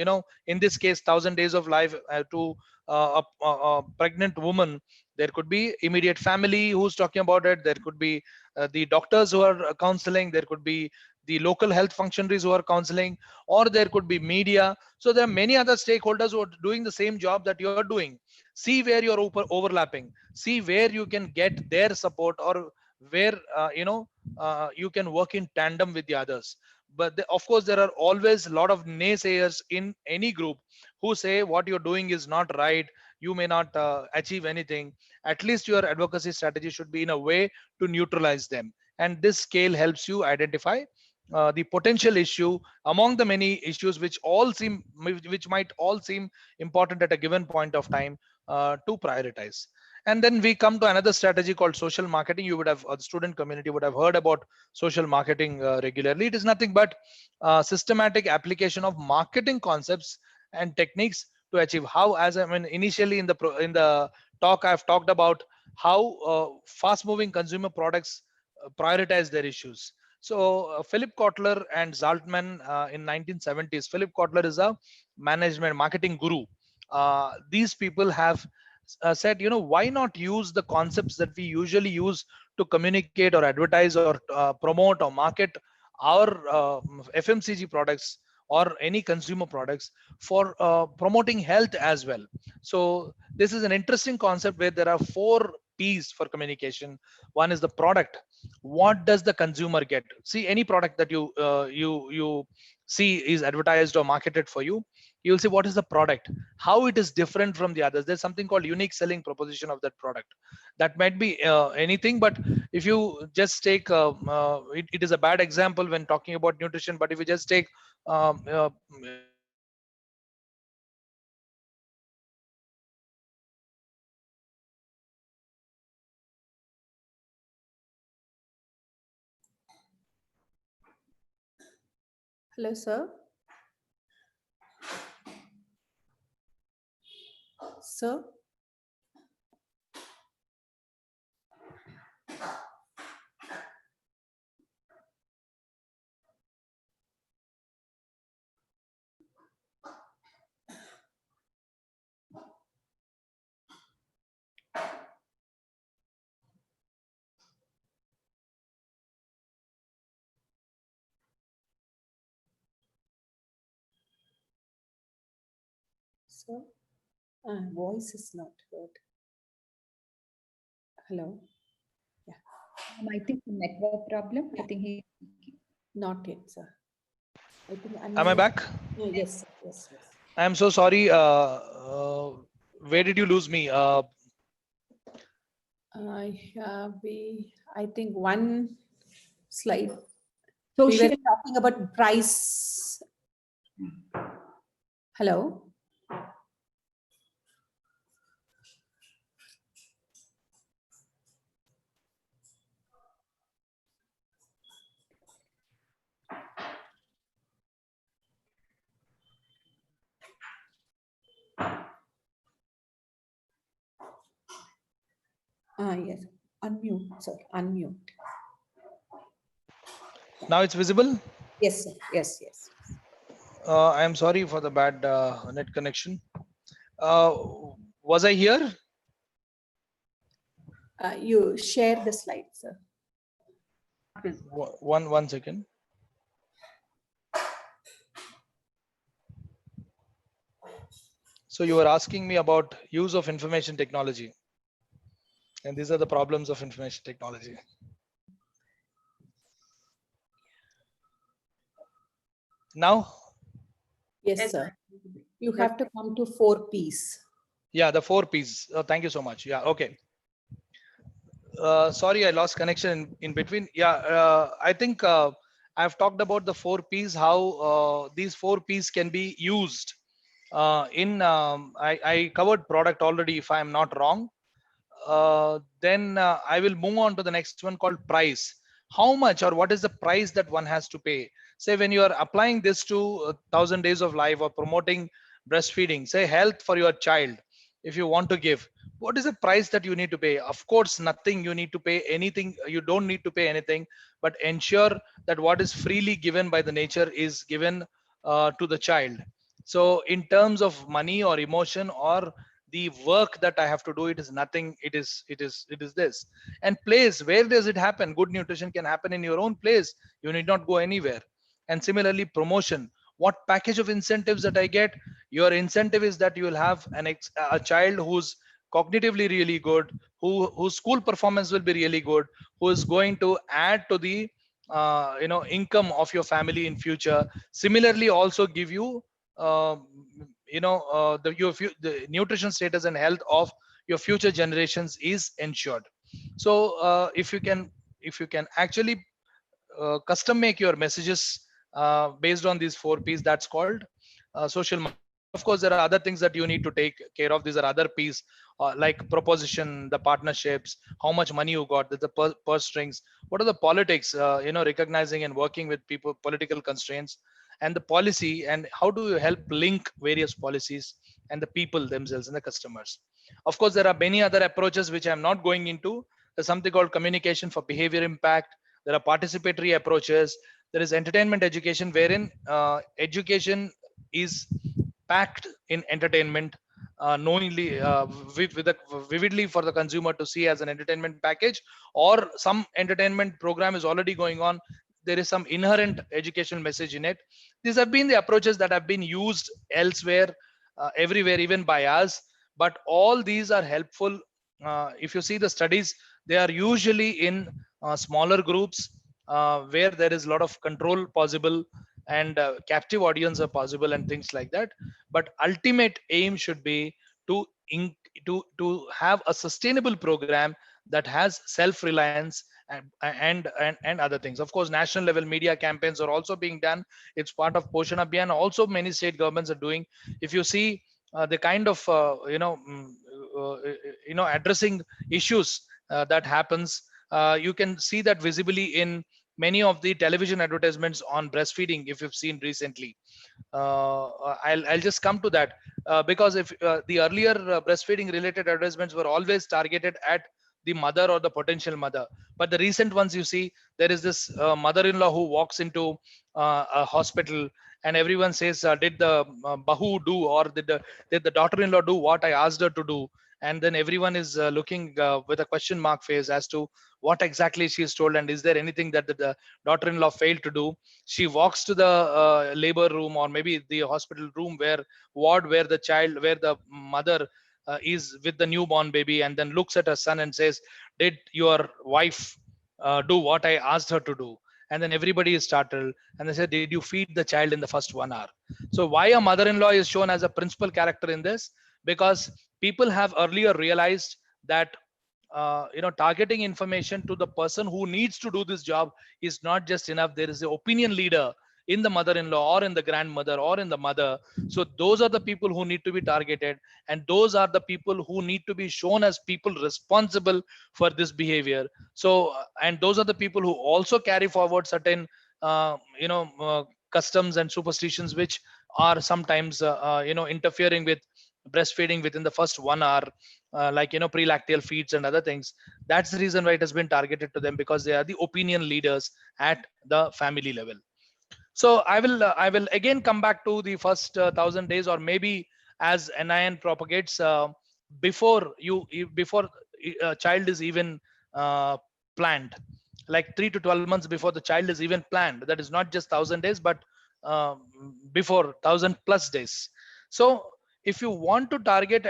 in this case 1,000 days of life to a pregnant woman, there could be immediate family who's talking about it. There could be the doctors who are counseling. There could be the local health functionaries who are counseling, or there could be media. So there are many other stakeholders who are doing the same job that you are doing. See where you're overlapping, see where you can get their support, or where you can work in tandem with the others. But of course there are always a lot of naysayers in any group who say what you're doing is not right, you may not achieve anything. At least your advocacy strategy should be in a way to neutralize them, and this scale helps you identify the potential issue among the many issues which might all seem important at a given point of time to prioritize. And then we come to another strategy called social marketing. You would have, the student community would have heard about social marketing regularly. It is nothing but systematic application of marketing concepts and techniques to achieve how, as I mean initially in the talk, I've talked about how fast moving consumer products prioritize their issues. So Philip Kotler and Zaltman in 1970s. Philip Kotler is a management marketing guru. These people have said, why not use the concepts that we usually use to communicate or advertise or promote or market our FMCG products or any consumer products for promoting health as well. So this is an interesting concept where there are 4 P's for communication. One is the product. What does the consumer get? See, any product that you see is advertised or marketed for you, you'll see what is the product, how it is different from the others. There's something called unique selling proposition of that product. That might be anything, but if you just take it is a bad example when talking about nutrition, but if you just take Hello, sir. Sir? Sir? Voice is not heard. Hello? I think the network problem. I think he. Not yet, sir. I think am I back? Yes, sir. Yes, yes. I am so sorry. Where did you lose me? I think one slide. We Social. were talking about price. Hello? Yes. Unmute, sir. Unmute. Now it's visible. Yes, sir. Yes, yes. I am sorry for the bad net connection. Was I here? You share the slide, sir. One second. So you were asking me about use of information technology, and these are the problems of information technology. Now? Yes, sir. You have to come to 4 P's. Yeah, the 4 P's. Thank you so much. Yeah, okay. Sorry, I lost connection in between. Yeah, I think I've talked about the 4 P's, how these 4 P's can be used. I covered product already, if I'm not wrong. Then I will move on to the next one called price. how much or what is the price that one has to pay. Say when you are applying this to 1,000 days of life or promoting breastfeeding, say health for your child, if you want to give, what is the price that you need to pay? Of course nothing, you need to pay anything, you don't need to pay anything, but ensure that what is freely given by the nature is given to the child. So in terms of money or emotion or the work that I have to do, it is nothing, it is this. And place, where does it happen? Good nutrition can happen in your own place, you need not go anywhere. And similarly promotion, what package of incentives that I get? Your incentive is that you will have a child who's cognitively really good, whose school performance will be really good, who is going to add to the income of your family in future. Similarly also give you uh, the nutrition status and health of your future generations is ensured. So if you can actually custom make your messages based on these 4 P's, that's called social marketing. Of course there are other things that you need to take care of. These are other P's, like proposition, the partnerships, how much money you got, the purse strings, what are the politics, recognizing and working with people, political constraints, and the policy, and how do you help link various policies and the people themselves and the customers. Of course there are many other approaches which I'm not going into. There's something called communication for behavior impact. There are participatory approaches. There is entertainment education, wherein education is packed in entertainment, knowingly, vividly for the consumer to see as an entertainment package, or some entertainment program is already going on. There is some inherent educational message in it. These have been the approaches that have been used elsewhere, everywhere, even by us. But all these are helpful. If you see the studies, they are usually in smaller groups, where there is a lot of control possible, and captive audience are possible and things like that. But ultimate aim should be to have a sustainable program that has self reliance, and other things. Of course national level media campaigns are also being done. It's part of Poshan Abhiyan, also many state governments are doing. If you see the kind of uh, addressing issues that happens, you can see that visibly in many of the television advertisements on breastfeeding, if you've seen recently. I'll just come to that, because if the earlier breastfeeding related advertisements were always targeted at the mother or the potential mother, but the recent ones, you see, there is this mother-in-law who walks into a hospital, and everyone says, did the bahu do, or did the daughter-in-law do what I asked her to do? And then everyone is looking with a question mark face as to what exactly she is told, and is there anything that the daughter-in-law failed to do. She walks to the labor room, or maybe the hospital room, where the child, where the mother is with the newborn baby, and then looks at her son and says, did your wife do what I asked her to do? And then everybody is startled, and they say, did you feed the child in the first 1 hour? So why a mother-in-law is shown as a principal character in this? Because people have earlier realized that targeting information to the person who needs to do this job is not just enough. There is an opinion leader in the mother-in-law, or in the grandmother, or in the mother. So those are the people who need to be targeted, and those are the people who need to be shown as people responsible for this behavior. So and those are the people who also carry forward certain customs and superstitions, which are sometimes interfering with breastfeeding within the first 1 hour, like prelactal feeds and other things. That's the reason why it has been targeted to them, because they are the opinion leaders at the family level. So I will again come back to the first 1,000 days, or maybe as NIN propagates, before a child is even uh, planned, like 3 to 12 months before the child is even planned. That is not just 1,000 days, but before 1,000+ days. So if you want to target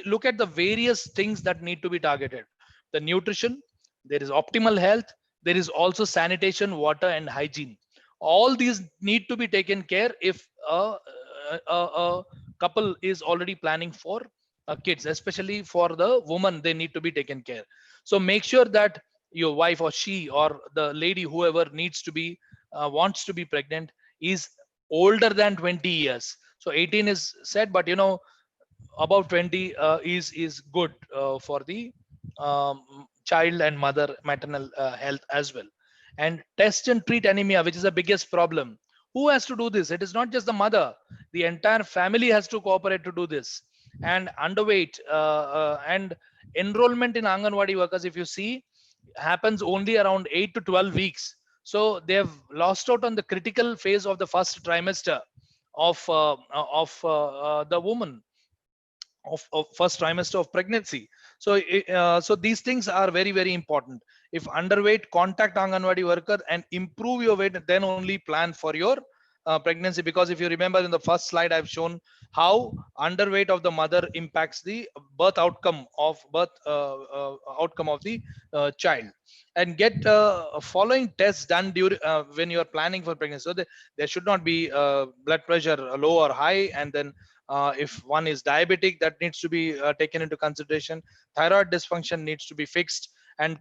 look at the various things that need to be targeted. The nutrition, there is optimal health, there is also sanitation, water, and hygiene. All these need to be taken care if a couple is already planning for kids. Especially for the woman, they need to be taken care. So make sure that your wife, or she, or the lady, whoever needs to be wants to be pregnant, is older than 20 years. So 18 is said, but above 20 is good for the child and mother maternal health as well. and test and treat anemia, which is the biggest problem. Who has to do this? It is not just the mother. The entire family has to cooperate to do this. And underweight and enrollment in Anganwadi workers, if you see, happens only around 8 to 12 weeks. So they have lost out on the critical phase of the first trimester of the woman, of first trimester of pregnancy. So so these things are very, very important. If underweight, contact Anganwadi worker and improve your weight, then only plan for your pregnancy. Because if you remember in the first slide, I've shown how underweight of the mother impacts the birth outcome of the child. And get following tests done during when you are planning for pregnancy. So there should not be blood pressure low or high, and then if one is diabetic, that needs to be taken into consideration. Thyroid dysfunction needs to be fixed, and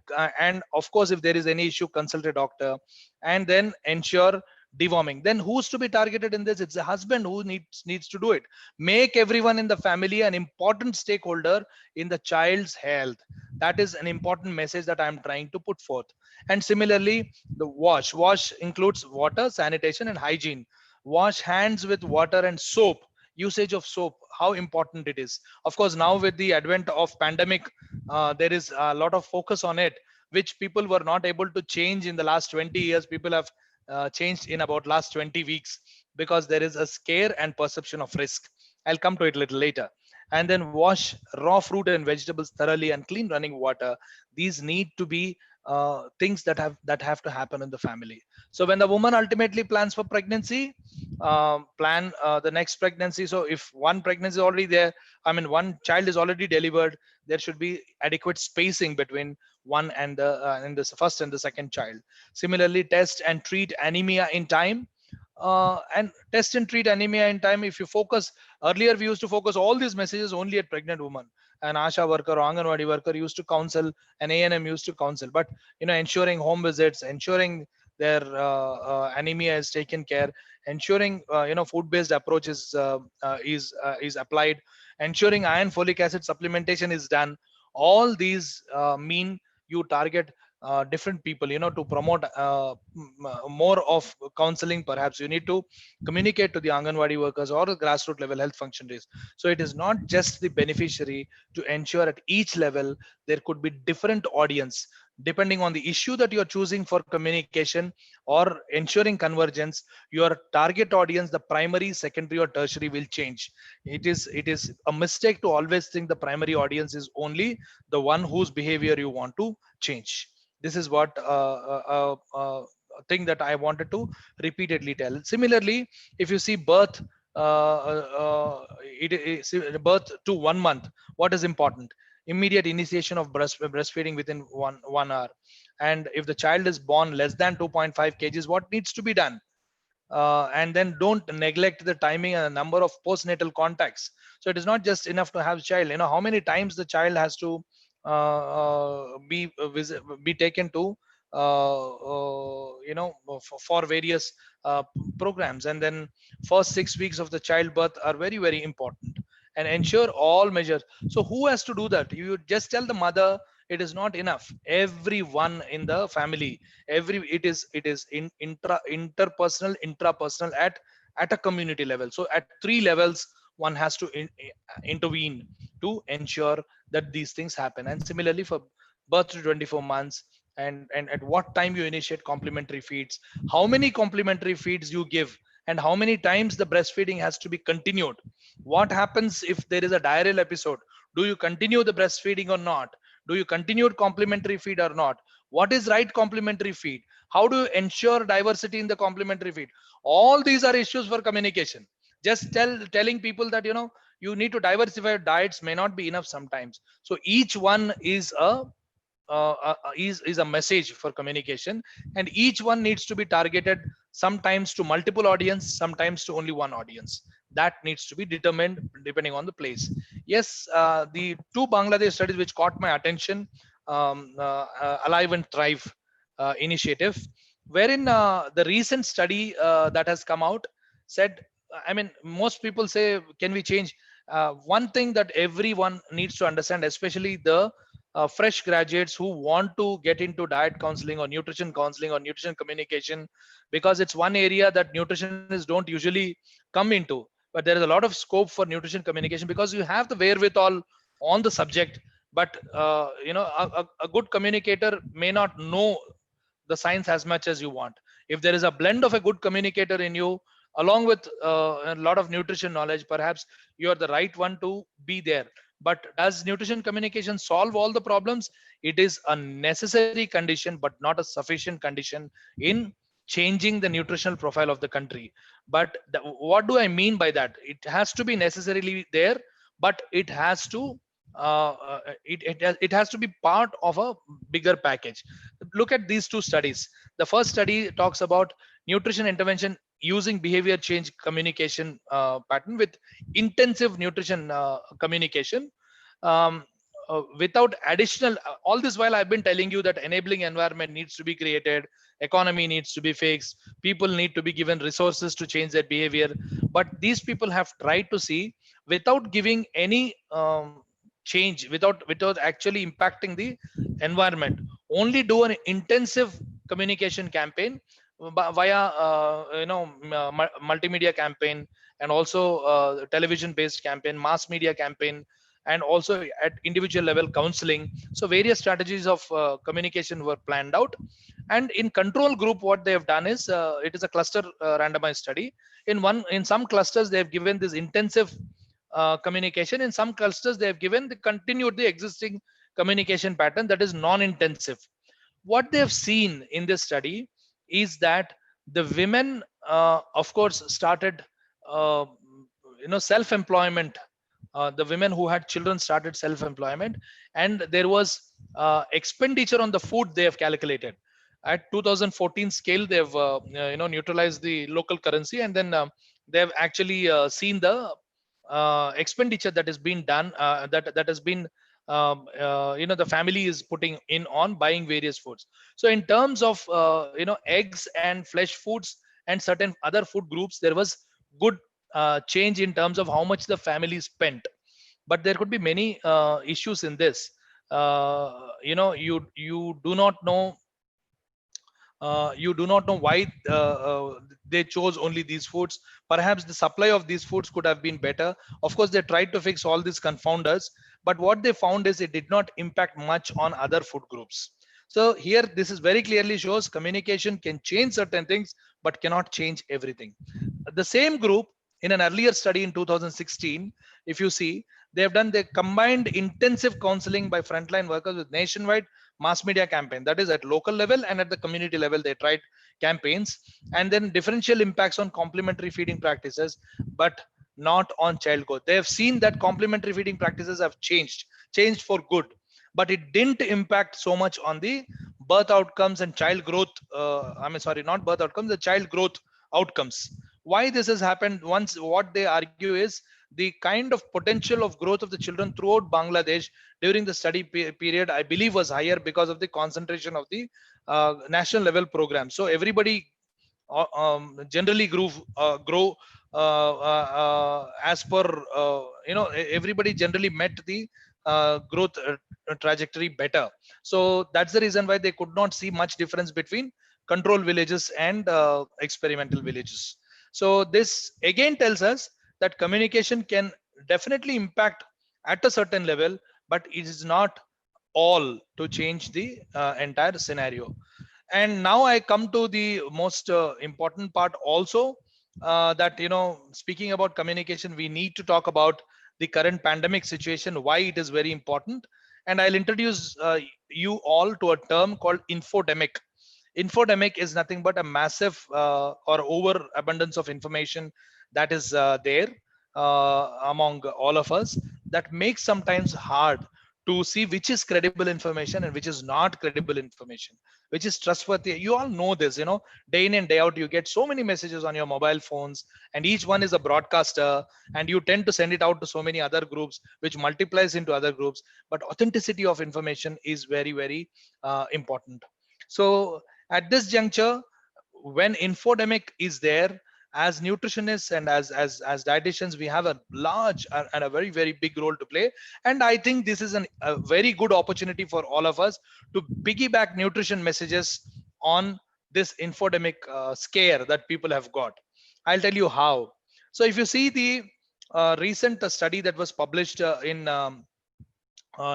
of course, if there is any issue, consult a doctor. And then ensure deworming. Then who's to be targeted in this? It's the husband who needs to do it. Make everyone in the family an important stakeholder in the child's health. That is an important message that I'm trying to put forth. And similarly, the wash includes water, sanitation, and hygiene. Wash hands with water and soap. Usage of soap, how important it is. Of course, now with the advent of pandemic, there is a lot of focus on it, which people were not able to change in the last 20 years. People have changed in about last 20 weeks, because there is a scare and perception of risk. I'll come to it a little later. And then wash raw fruit and vegetables thoroughly and clean running water. These need to be things that have to happen in the family. So when the woman ultimately plans for pregnancy, plan the next pregnancy. So if one pregnancy is already there, I mean one child is already delivered, there should be adequate spacing between one and the first and the second child. Similarly, test and treat anemia in time. And test and treat anemia in time. If you focus, earlier we used to focus all these messages only at pregnant women. An ASHA worker or Anganwadi worker used to counsel, an ANM used to counsel. But ensuring home visits, ensuring their anemia is taken care, ensuring food-based approach is applied, ensuring iron folic acid supplementation is done. All these mean you target different people, to promote more of counseling. Perhaps you need to communicate to the Anganwadi workers or the grassroots level health functionaries. So it is not just the beneficiary. To ensure at each level there could be different audience depending on the issue that you're choosing for communication or ensuring convergence. Your target audience, the primary, secondary, or tertiary, will change. It is a mistake to always think the primary audience is only the one whose behavior you want to change. This is what thing that I wanted to repeatedly tell. Similarly, if you see birth, it is birth to 1 month, what is important? Immediate initiation of breastfeeding within one hour. And if the child is born less than 2.5 kgs, what needs to be done? And then don't neglect the timing and the number of postnatal contacts. So it is not just enough to have child. How many times the child has to be taken to for various programs. And then first 6 weeks of the childbirth are very, very important, and ensure all measures. So who has to do that? You just tell the mother, it is not enough. Everyone in the family, it is interpersonal, intrapersonal, at a community level. So at 3 levels one has to intervene to ensure that these things happen. And similarly for birth to 24 months, and at what time you initiate complementary feeds, how many complementary feeds you give, and how many times the breastfeeding has to be continued. What happens if there is a diarrheal episode? Do you continue the breastfeeding or not? Do you continue complementary feed or not? What is right complementary feed? How do you ensure diversity in the complementary feed? All these are issues for communication. Just telling people that you need to diversify your diets may not be enough sometimes. So each one is a message for communication, and each one needs to be targeted, sometimes to multiple audience, sometimes to only one audience. That needs to be determined depending on the place. Yes, the two Bangladesh studies which caught my attention, Alive and Thrive initiative, wherein the recent study that has come out said, I mean, most people say, can we change? One thing that everyone needs to understand, especially the fresh graduates who want to get into diet counseling or nutrition communication, because it's one area that nutritionists don't usually come into. But there is a lot of scope for nutrition communication because you have the wherewithal on the subject. But a good communicator may not know the science as much as you want. If there is a blend of a good communicator in you along with a lot of nutrition knowledge, perhaps you are the right one to be there. But does nutrition communication solve all the problems? It is a necessary condition but not a sufficient condition in changing the nutritional profile of the country. But what do I mean by that? It has to be necessarily there, but it has to it has to be part of a bigger package. Look at these two studies. The first study talks about nutrition intervention using behavior change communication pattern with intensive nutrition communication, um, without additional. All this while I've been telling you that enabling environment needs to be created, economy needs to be fixed, people need to be given resources to change their behavior. But these people have tried to see, without giving any change, without actually impacting the environment, only do an intensive communication campaign via multimedia campaign, and also television based campaign, mass media campaign, and also at individual level counseling. So various strategies of communication were planned out. And in control group, what they have done is, it is a cluster randomized study. In some clusters they have given this intensive communication. In some clusters they have given the continued the existing communication pattern, that is non-intensive. What they have seen in this study is that the women, of course, started uh, self-employment. The women who had children started self-employment, and there was expenditure on the food they have calculated. At 2014 scale, they have neutralized the local currency, and then they have actually seen the expenditure that has been done, that has been the family is putting in on buying various foods. So in terms of eggs and flesh foods and certain other food groups, there was good change in terms of how much the family spent. But there could be many issues in this. You do not know, why they chose only these foods. Perhaps the supply of these foods could have been better. Of course, they tried to fix all these confounders, but what they found is it did not impact much on other food groups. So here, this is very clearly shows communication can change certain things, but cannot change everything. The same group, in an earlier study in 2016, if you see, they have done the combined intensive counseling by frontline workers with nationwide mass media campaign, that is at local level and at the community level they tried campaigns, and then differential impacts on complementary feeding practices, but not on child growth. They have seen that complementary feeding practices have changed for good, but it didn't impact so much on the birth outcomes and child growth. Not birth outcomes, the child growth outcomes. Why this has happened? Once, what they argue is the kind of potential of growth of the children throughout Bangladesh during the study period, I believe, was higher because of the concentration of the national level program. So everybody generally grow as per everybody generally met the growth trajectory better. So that's the reason why they could not see much difference between control villages and experimental villages. So this again tells us that communication can definitely impact at a certain level, but it is not all to change the entire scenario. And now I come to the most important part also, that speaking about communication, we need to talk about the current pandemic situation, why it is very important. And I'll introduce you all to a term called infodemic. Infodemic is nothing but a massive or overabundance of information that is there among all of us, that makes sometimes hard to see which is credible information and which is not credible information, which is trustworthy. You all know this, day in and day out, you get so many messages on your mobile phones, and each one is a broadcaster, and you tend to send it out to so many other groups, which multiplies into other groups. But authenticity of information is very, very important. So at this juncture, when infodemic is there, as nutritionists and as dietitians, we have a large and a very, very big role to play. And I think this is a very good opportunity for all of us to piggyback nutrition messages on this infodemic scare that people have got. I'll tell you how. So if you see the recent study that was published in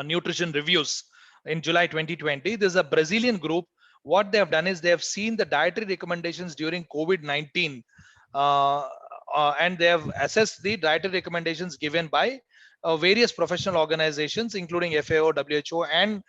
nutrition reviews in July 2020, there's a Brazilian group. What they have done is they have seen the dietary recommendations during COVID-19, uh, and they have assessed the dietary recommendations given by various professional organizations, including FAO, WHO, and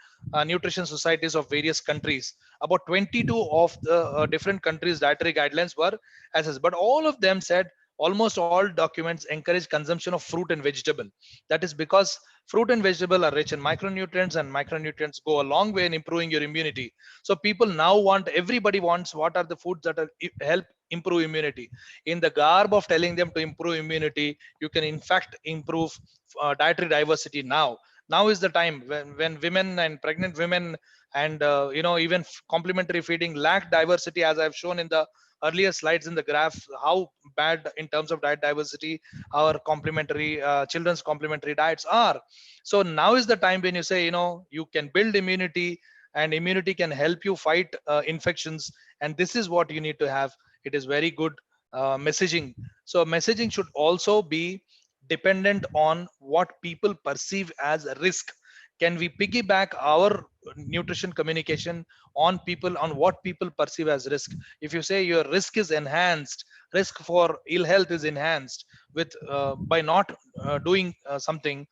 nutrition societies of various countries. About 22 of the different countries' dietary guidelines were assessed, but all of them said almost all documents encourage consumption of fruit and vegetable. That is because fruit and vegetable are rich in micronutrients, and micronutrients go a long way in improving your immunity. So people now everybody wants what are the foods that help improve immunity. In the garb of telling them to improve immunity, you can in fact improve dietary diversity now. Now is the time when women and pregnant women and even complementary feeding lack diversity, as I've shown in the earlier slides in the graph, how bad in terms of diet diversity our complementary children's complementary diets are. So now is the time when you say, you can build immunity, and immunity can help you fight infections, and this is what you need to have. It is very good messaging. So messaging should also be dependent on what people perceive as a risk. Can we piggyback our nutrition communication on people, on what people perceive as risk? If you say your risk is enhanced, risk for ill health is enhanced with by not doing something,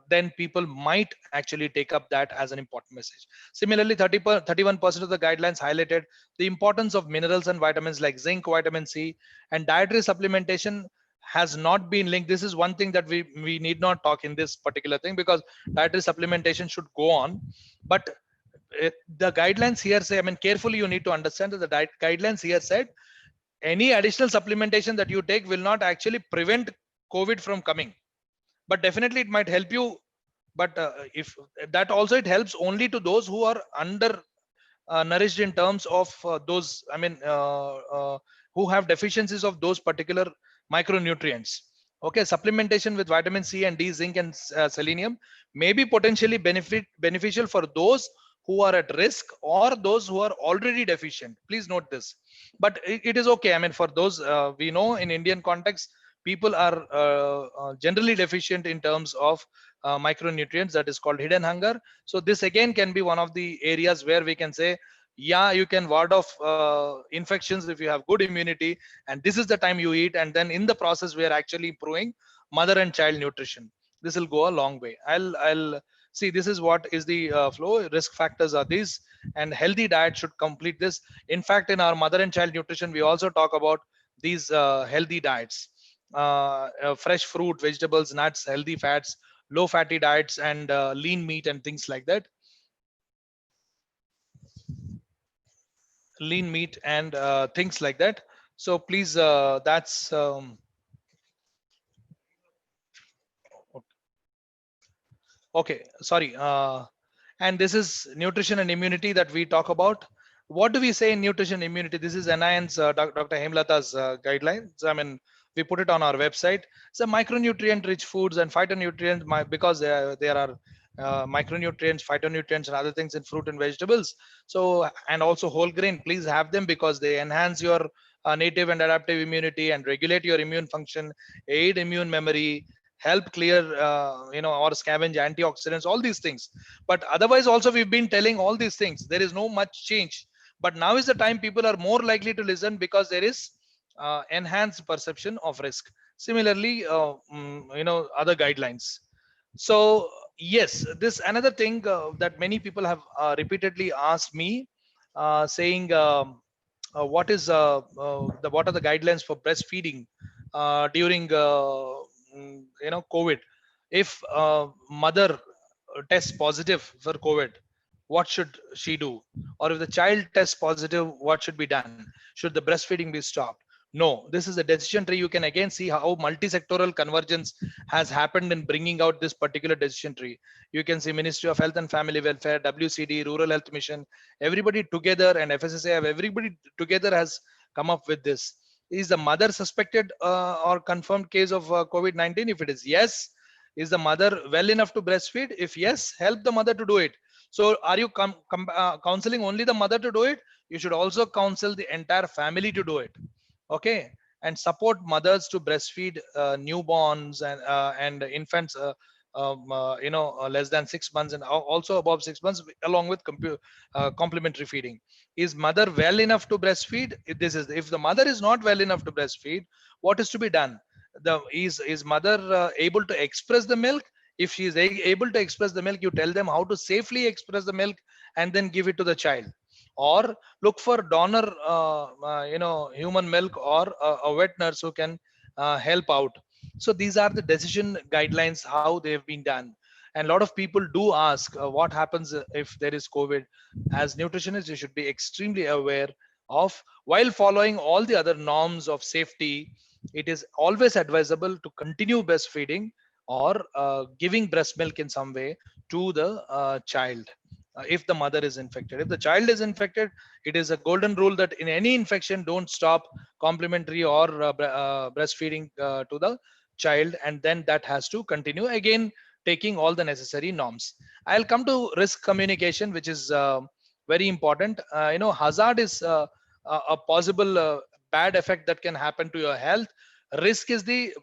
then people might actually take up that as an important message. Similarly, 31% of the guidelines highlighted the importance of minerals and vitamins like zinc, vitamin C, and dietary supplementation has not been linked. This is one thing that we need not talk in this particular thing, because dietary supplementation should go on. But the guidelines here say, I mean, carefully you need to understand that the guidelines here said any additional supplementation that you take will not actually prevent COVID from coming, but definitely it might help you. But if that also, it helps only to those who are under nourished in terms of those, I mean, who have deficiencies of those particular micronutrients. Okay, supplementation with vitamin C and D, zinc, and selenium may be potentially beneficial for those who are at risk or those who are already deficient. Please note this. But it is okay. I mean, for those, we know in Indian context, people are generally deficient in terms of micronutrients, that is called hidden hunger. So this again can be one of the areas where we can say, yeah, you can ward off infections if you have good immunity, and this is the time you eat, and then in the process we are actually improving mother and child nutrition. This will go a long way. I'll see, this is what is the flow. Risk factors are these, and healthy diet should complete this. In fact, in our mother and child nutrition, we also talk about these healthy diets, fresh fruit, vegetables, nuts, healthy fats, low fatty diets, and lean meat and things like that. Lean meat and things like that. So please, that's okay. Sorry. And this is nutrition and immunity that we talk about. What do we say in nutrition immunity? This is NIN's Dr. Hemlata's guidelines. I mean, we put it on our website. So micronutrient rich foods and phytonutrients, because there are micronutrients, phytonutrients, and other things in fruit and vegetables. So, and also whole grain, please have them, because they enhance your native and adaptive immunity and regulate your immune function, aid immune memory, help clear, or scavenge antioxidants, all these things. But otherwise also we've been telling all these things. There is no much change. But now is the time people are more likely to listen, because there is enhanced perception of risk. Similarly, other guidelines. So yes, this another thing that many people have repeatedly asked me, saying, what are the guidelines for breastfeeding during COVID? If mother tests positive for COVID, what should she do? Or if the child tests positive, what should be done? Should the breastfeeding be stopped? No, this is a decision tree. You can again see how multi-sectoral convergence has happened in bringing out this particular decision tree. You can see Ministry of Health and Family Welfare, WCD, Rural Health Mission, everybody together, and FSSA, everybody together has come up with this. Is the mother suspected or confirmed case of COVID-19? If it is yes, is the mother well enough to breastfeed? If yes, help the mother to do it. So are you counseling only the mother to do it? You should also counsel the entire family to do it. Okay, and support mothers to breastfeed newborns and infants, less than 6 months and also above 6 months, along with complementary feeding. Is mother well enough to breastfeed? If the mother is not well enough to breastfeed, what is to be done? Is mother able to express the milk? If she is able to express the milk, you tell them how to safely express the milk and then give it to the child, or look for donor human milk, or a wet nurse who can help out. So these are the decision guidelines, how they have been done. And a lot of people do ask, what happens if there is COVID? As nutritionists, you should be extremely aware of, while following all the other norms of safety, it is always advisable to continue breastfeeding or giving breast milk in some way to the child if the mother is infected. If the child is infected, it is a golden rule that in any infection, don't stop complementary or breastfeeding to the child, and then that has to continue, again taking all the necessary norms. I'll come to risk communication, which is very important. Hazard is a possible bad effect that can happen to your health. Risk is the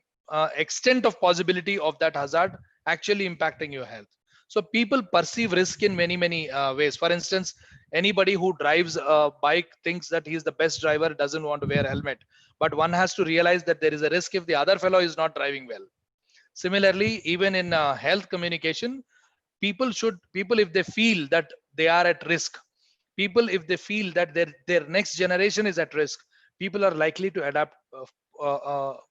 extent of possibility of that hazard actually impacting your health. So people perceive risk in many ways. For instance, anybody who drives a bike thinks that he is the best driver, doesn't want to wear a helmet, but one has to realize that there is a risk if the other fellow is not driving well. Similarly, even in health communication, people, if they feel that they are at risk, people, if they feel that their next generation is at risk, people are likely to adapt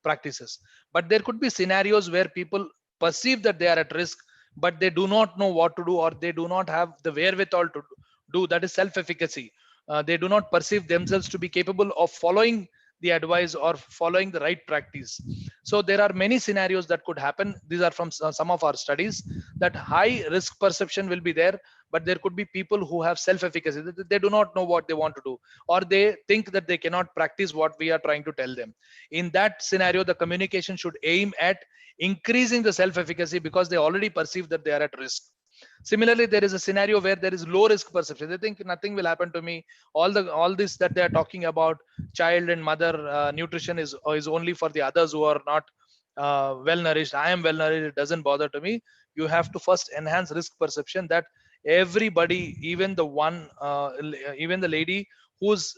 practices. But there could be scenarios where people perceive that they are at risk, but they do not know what to do, or they do not have the wherewithal to do. That is self-efficacy. They do not perceive themselves to be capable of following the advice or following the right practice. So there are many scenarios that could happen. These are from some of our studies, that high risk perception will be there, but there could be people who have self-efficacy. They do not know what they want to do, or they think that they cannot practice what we are trying to tell them. In that scenario, the communication should aim at increasing the self-efficacy, because they already perceive that they are at risk. Similarly, there is a scenario where there is low risk perception. They think nothing will happen to me. All this that they are talking about, child and mother nutrition, is only for the others who are not well nourished. I am well nourished, it doesn't bother to me. You have to first enhance risk perception, that everybody, even the lady who's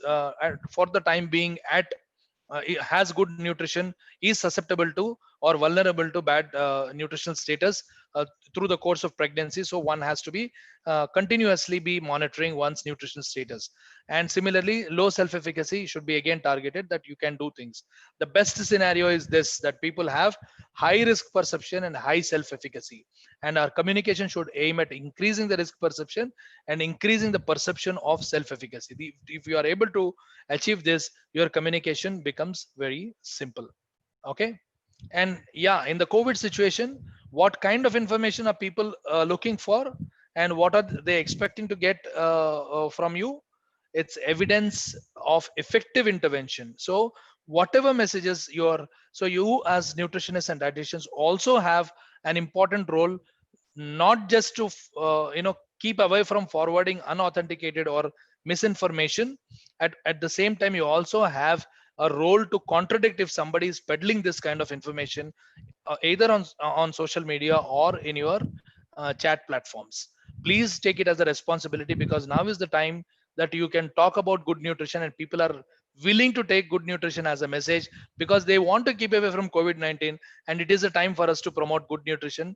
for the time being has good nutrition, is susceptible to or vulnerable to bad nutritional status through the course of pregnancy. So one has to be continuously be monitoring one's nutritional status. And similarly, low self-efficacy should be again targeted, that you can do things. The best scenario is this, that people have high risk perception and high self-efficacy, and our communication should aim at increasing the risk perception and increasing the perception of self-efficacy. If you are able to achieve this, your communication becomes very simple. Okay. And yeah, in the COVID situation, what kind of information are people looking for, and what are they expecting to get from you? It's evidence of effective intervention. So whatever messages you as nutritionists and dietitians also have an important role, not just to keep away from forwarding unauthenticated or misinformation. At the same time, you also have a role to contradict if somebody is peddling this kind of information, either on social media or in your chat platforms. Please take it as a responsibility, because now is the time that you can talk about good nutrition, and people are willing to take good nutrition as a message, because they want to keep away from COVID-19. And it is a time for us to promote good nutrition,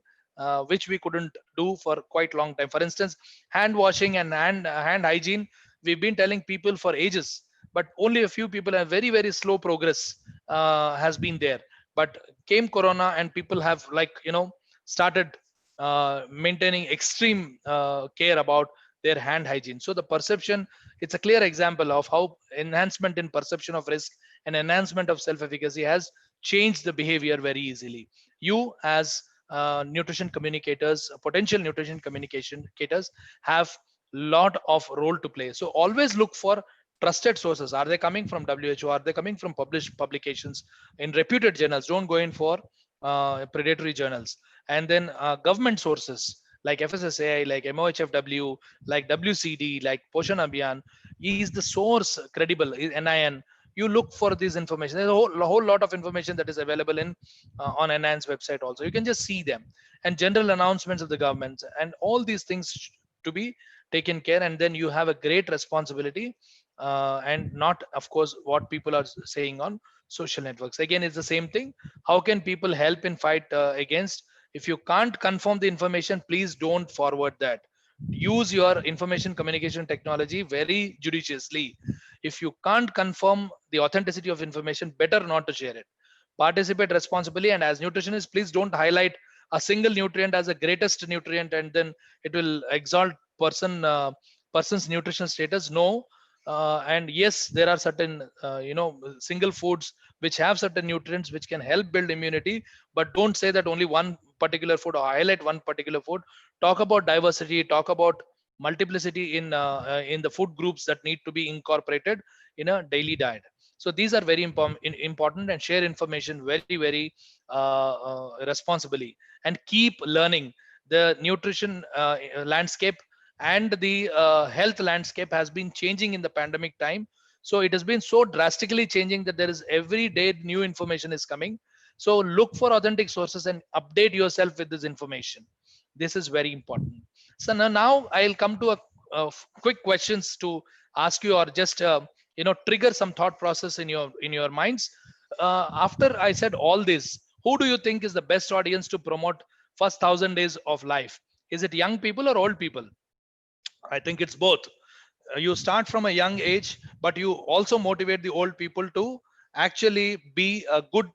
which we couldn't do for quite long time. For instance, hand washing and hand hygiene, we've been telling people for ages, but only a few people have very slow progress has been there. But came corona, and people have started maintaining extreme care about their hand hygiene. So the perception, it's a clear example of how enhancement in perception of risk and enhancement of self-efficacy has changed the behavior very easily. You as nutrition communicators, potential nutrition communicators, have lot of role to play. So always look for trusted sources. Are they coming from WHO? Are they coming from published publications in reputed journals? Don't go in for predatory journals. And then government sources like FSSAI, like MOHFW, like WCD, like Poshan Abhiyan. Is the source credible? Is NIN? You look for this information. There's a whole lot of information that is available in on NIN's website also. You can just see them, and general announcements of the government, and all these things to be taken care. And then you have a great responsibility, and not, of course, what people are saying on social networks. Again, it's the same thing. How can people help in fight against? If you can't confirm the information, please don't forward that. Use your information communication technology very judiciously. If you can't confirm the authenticity of information, better not to share it. Participate responsibly, and as nutritionists, please don't highlight a single nutrient as the greatest nutrient and then it will exalt person's nutritional status. No. And yes, there are certain single foods which have certain nutrients which can help build immunity, but don't say that only one particular food or highlight one particular food. Talk about diversity, talk about multiplicity in the food groups that need to be incorporated in a daily diet. So these are very important, and share information very responsibly, and keep learning. The nutrition landscape and the health landscape has been changing in the pandemic time. So it has been so drastically changing that there is every day new information is coming. So look for authentic sources and update yourself with this information. This is very important. So now I'll come to a quick questions to ask you, or just trigger some thought process in your minds. After I said all this, who do you think is the best audience to promote first 1,000 days of life? Is it young people or old people? I think it's both. You start from a young age, but you also motivate the old people to actually be a good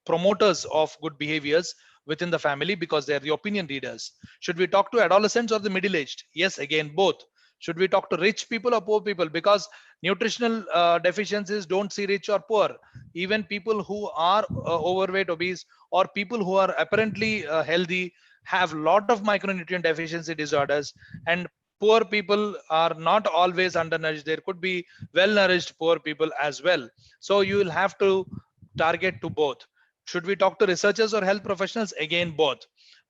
promoters of good behaviors within the family, because they're the opinion leaders. Should we talk to adolescents or the middle-aged? Yes, again, both. Should we talk to rich people or poor people? Because nutritional deficiencies don't see rich or poor. Even people who are overweight, obese, or people who are apparently healthy have a lot of micronutrient deficiency disorders, and poor people are not always undernourished. There could be well nourished poor people as well. So you will have to target to both. Should we talk to researchers or health professionals? Again, both.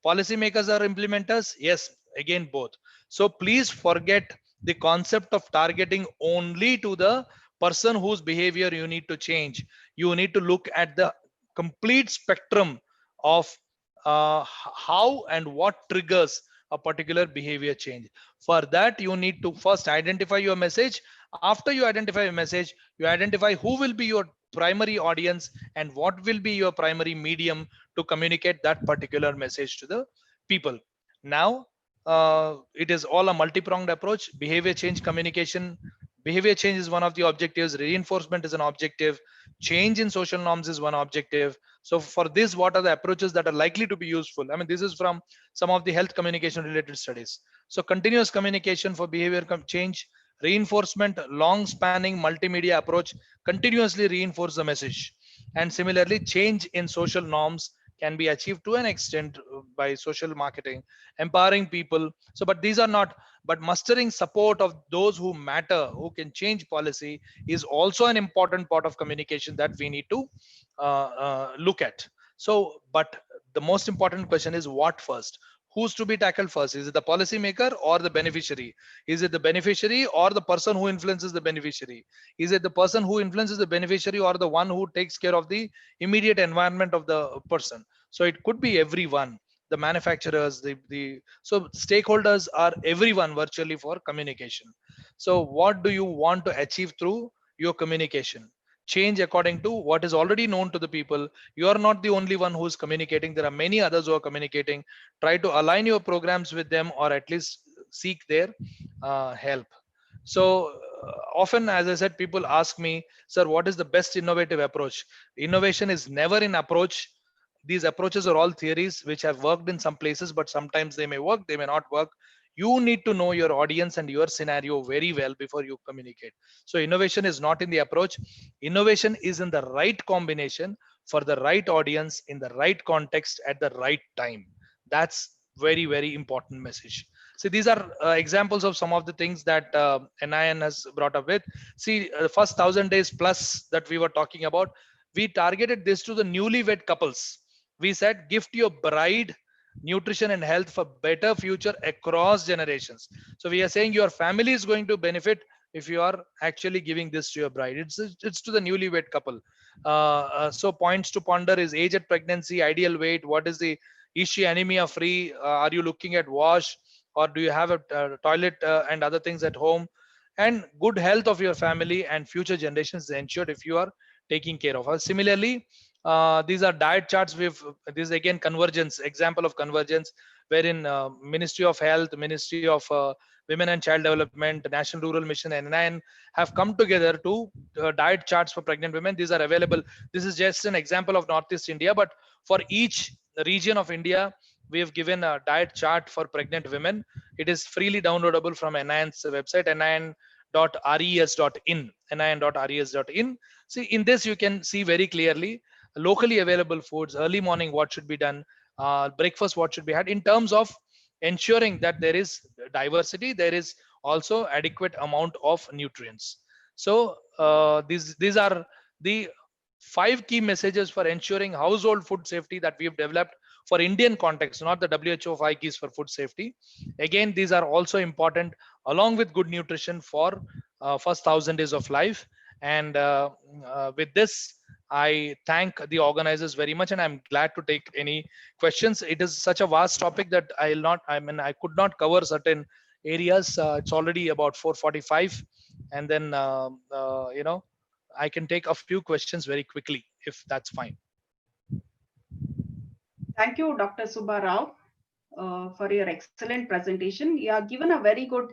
Policymakers or implementers? Yes, again, both. So please forget the concept of targeting only to the person whose behavior you need to change. You need to look at the complete spectrum of how and what triggers a particular behavior change. For that, you need to first identify your message. After you identify your message, you identify who will be your primary audience and what will be your primary medium to communicate that particular message to the people. Now, it is all a multi-pronged approach. Behavior change communication. Behavior change is one of the objectives. Reinforcement is an objective. Change in social norms is one objective. So for this, what are the approaches that are likely to be useful? I mean, this is from some of the health communication related studies. So continuous communication for behavior change, reinforcement, long spanning multimedia approach, continuously reinforce the message. And similarly, change in social norms can be achieved to an extent by social marketing, empowering people. So, but these are not, but mustering support of those who matter, who can change policy, is also an important part of communication that we need to look at. So, but the most important question is what first? Who's to be tackled first? Is it the policymaker or the beneficiary? Is it the beneficiary or the person who influences the beneficiary? Is it the person who influences the beneficiary or the one who takes care of the immediate environment of the person? So it could be everyone, the manufacturers, so stakeholders are everyone virtually for communication. So what do you want to achieve through your communication? Change according to what is already known to the people. You are not the only one who is communicating. There are many others who are communicating. Try to align your programs with them, or at least seek their help. So often, as I said, people ask me, sir, what is the best innovative approach? Innovation is never in approach. These approaches are all theories which have worked in some places, but sometimes they may work, they may not work. You need to know your audience and your scenario very well before you communicate. So innovation is not in the approach. Innovation is in the right combination for the right audience in the right context at the right time. That's very important message. See, these are examples of some of the things that NIN has brought up with. See, the first 1,000 days plus that we were talking about, we targeted this to the newlywed couples. We said, gift your bride nutrition and health for better future across generations. So we are saying your family is going to benefit if you are actually giving this to your bride. It's to the newlywed couple. So points to ponder is age at pregnancy, ideal weight, what is the, is she anemia free, are you looking at wash, or do you have a toilet and other things at home, and good health of your family and future generations is ensured if you are taking care of her. Similarly, these are diet charts. This is again convergence, example of convergence, wherein Ministry of Health, Ministry of Women and Child Development, National Rural Mission, and NIN have come together to diet charts for pregnant women. These are available. This is just an example of Northeast India, but for each region of India, we have given a diet chart for pregnant women. It is freely downloadable from NIN's website, nin.res.in, nin.res.in. See, in this you can see very clearly locally available foods, early morning what should be done, breakfast what should be had, in terms of ensuring that there is diversity, there is also adequate amount of nutrients. So these are the 5 key messages for ensuring household food safety that we have developed for Indian context, not the WHO 5 keys for food safety. Again, these are also important along with good nutrition for first 1,000 days of life. And with this, I thank the organizers very much, and I'm glad to take any questions. It is such a vast topic that I could not cover certain areas. It's already about 4:45, and then I can take a few questions very quickly if that's fine. Thank you, Dr. Subba Rao, for your excellent presentation. You have given a very good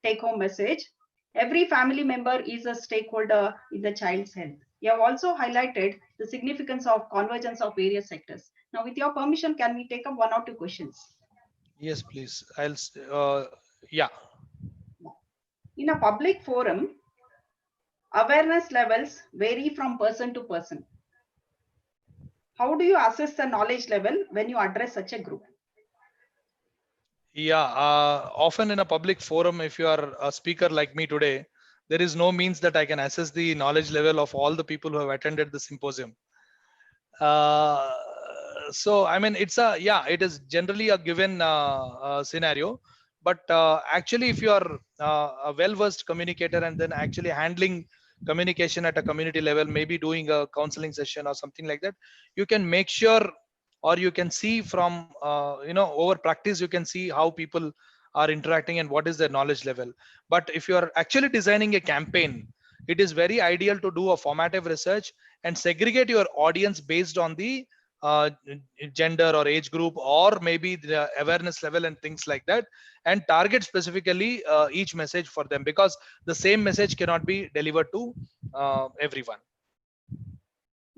take-home message. Every family member is a stakeholder in the child's health. You have also highlighted the significance of convergence of various sectors. Now, with your permission, can we take up 1 or 2 questions? Yes, please. Yeah. In a public forum, awareness levels vary from person to person. How do you assess the knowledge level when you address such a group? Yeah, often in a public forum, if you are a speaker like me today, there is no means that I can assess the knowledge level of all the people who have attended the symposium. So I mean, it is generally a given scenario, but actually if you are a well-versed communicator and then actually handling communication at a community level, maybe doing a counseling session or something like that, you can make sure, or you can see from over practice, you can see how people are interacting and what is their knowledge level. But if you are actually designing a campaign, it is very ideal to do a formative research and segregate your audience based on the gender or age group, or maybe the awareness level and things like that, and target specifically each message for them, because the same message cannot be delivered to everyone.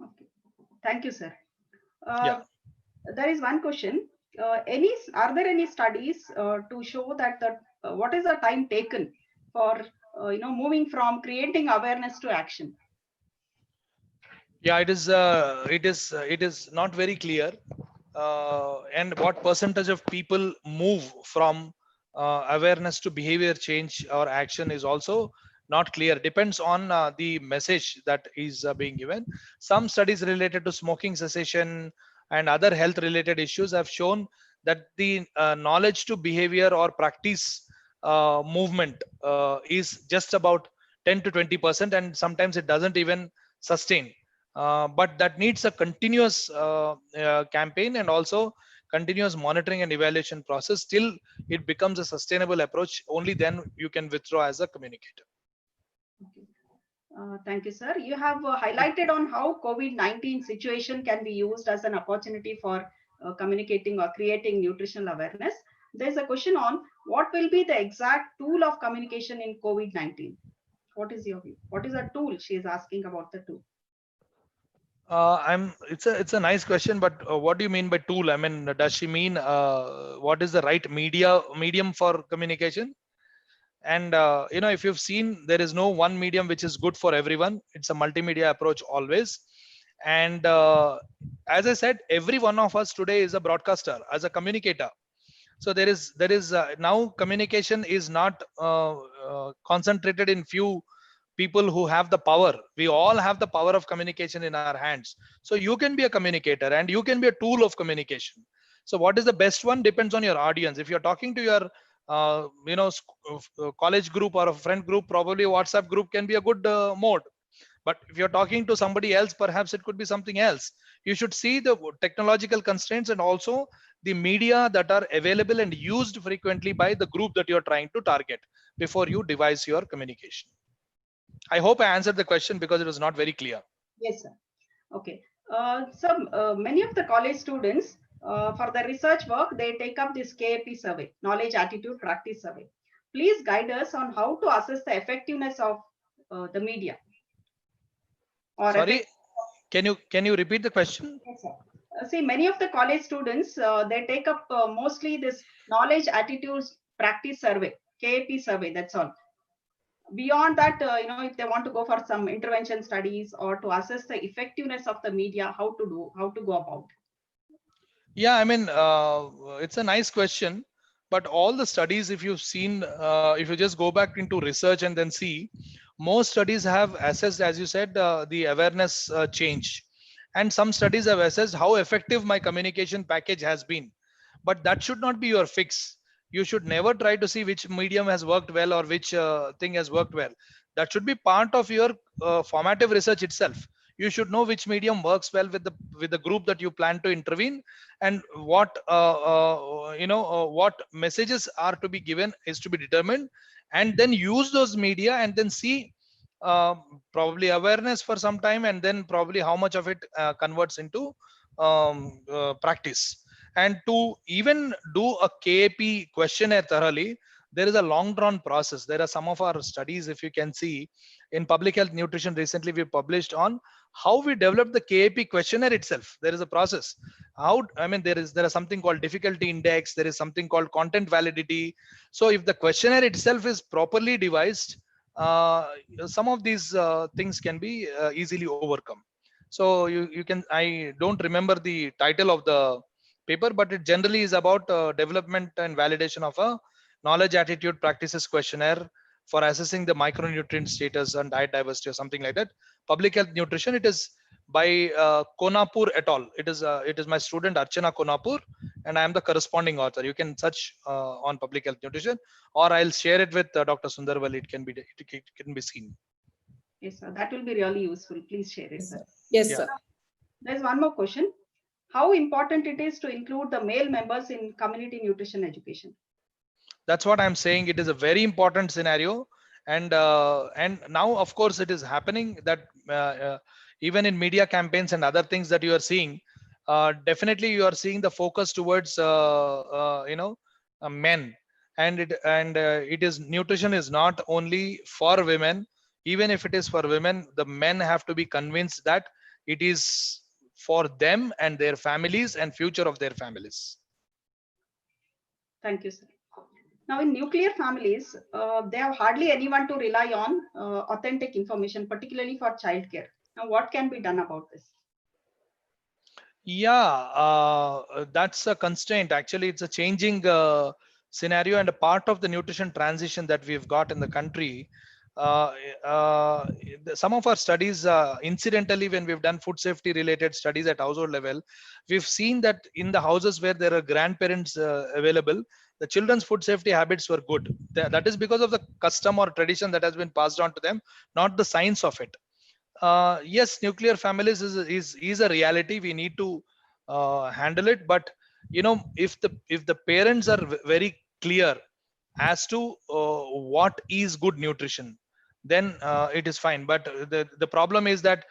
Okay. Thank you, sir. Yeah. There is one question. Are there any studies to show that what is the time taken for moving from creating awareness to action? Yeah, it is not very clear, and what percentage of people move from awareness to behavior change or action is also not clear. Depends on the message that is being given. Some studies related to smoking cessation and other health related issues have shown that the knowledge to behavior or practice movement is just about 10 to 20%, and sometimes it doesn't even sustain. But that needs a continuous campaign and also continuous monitoring and evaluation process till it becomes a sustainable approach. Only then you can withdraw as a communicator. Okay. Thank you, sir. You have highlighted on how COVID-19 situation can be used as an opportunity for communicating or creating nutritional awareness. There's a question on what will be the exact tool of communication in COVID-19. What is your view? What is a tool? She is asking about the tool. It's a nice question, but what do you mean by tool? I mean, does she mean what is the right medium for communication? And if you've seen, there is no one medium which is good for everyone. It's a multimedia approach always. And as I said, every one of us today is a broadcaster, as a communicator. So there is now communication is not concentrated in few people who have the power. We all have the power of communication in our hands. So you can be a communicator and you can be a tool of communication. So what is the best one depends on your audience. If you're talking to your college group or a friend group, probably WhatsApp group can be a good mode. But if you're talking to somebody else, perhaps it could be something else. You should see the technological constraints and also the media that are available and used frequently by the group that you're trying to target before you devise your communication. I hope I answered the question because it was not very clear. Yes, sir. Okay. Many of the college students, for the research work, they take up this KAP survey, Knowledge Attitude Practice Survey. Please guide us on how to assess the effectiveness of the media. Or Sorry, can you repeat the question? Yes, sir. See, many of the college students, they take up mostly this Knowledge Attitudes Practice Survey, KAP survey, that's all. Beyond that, if they want to go for some intervention studies or to assess the effectiveness of the media, how to go about? Yeah, I mean, it's a nice question, but all the studies, if you've seen, if you just go back into research and then see, most studies have assessed, as you said, the awareness change. And some studies have assessed how effective my communication package has been. But that should not be your fix. You should never try to see which medium has worked well or which thing has worked well. That should be part of your formative research itself. You should know which medium works well with the group that you plan to intervene, and what messages are to be given is to be determined, and then use those media and then see probably awareness for some time, and then probably how much of it converts into practice. And to even do a KAP questionnaire thoroughly, there is a long drawn process. There are some of our studies, if you can see, in public health nutrition recently we published on how we develop the KAP questionnaire itself. There is a process. There is something called difficulty index. There is something called content validity. So if the questionnaire itself is properly devised, some of these things can be easily overcome. So you can, I don't remember the title of the paper, but it generally is about development and validation of a knowledge attitude practices questionnaire for assessing the micronutrient status and diet diversity or something like that. Public health nutrition. It is by Konapur et al. It is my student Archana Konapur, and I am the corresponding author. You can search on public health nutrition, or I'll share it with Dr. Sundarwal. It can be seen. Yes, sir. That will be really useful. Please share it, sir. Yes, Yeah. sir. There's one more question. How important it is to include the male members in community nutrition education? That's what I'm saying. It is a very important scenario, and now of course it is happening that even in media campaigns and other things that you are seeing, definitely you are seeing the focus towards men, and it is, nutrition is not only for women. Even if it is for women, the men have to be convinced that it is for them and their families and future of their families. Thank you, sir. Now, in nuclear families, they have hardly anyone to rely on authentic information, particularly for childcare. Now, what can be done about this? Yeah, that's a constraint. Actually, it's a changing scenario and a part of the nutrition transition that we've got in the country. Uh, uh, some of our studies, incidentally, when we've done food safety related studies at household level, we've seen that in the houses where there are grandparents available, the children's food safety habits were good. That is because of the custom or tradition that has been passed on to them, not the science of it. Yes, nuclear families is a reality. We need to handle it, but if the parents are very clear as to what is good nutrition, then it is fine. But the problem is that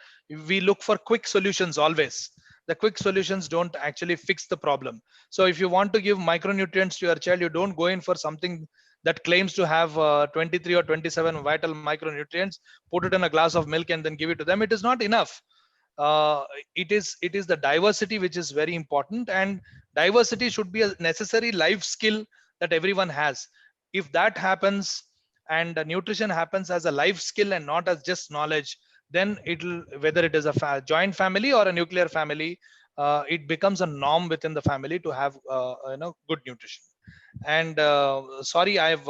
we look for quick solutions always. The quick solutions don't actually fix the problem. So if you want to give micronutrients to your child, you don't go in for something that claims to have 23 or 27 vital micronutrients, put it in a glass of milk and then give it to them. It is not enough. It is the diversity which is very important, and diversity should be a necessary life skill that everyone has. If that happens, and nutrition happens as a life skill and not as just knowledge, then it'll, whether it is a joint family or a nuclear family, it becomes a norm within the family to have good nutrition. And sorry, I've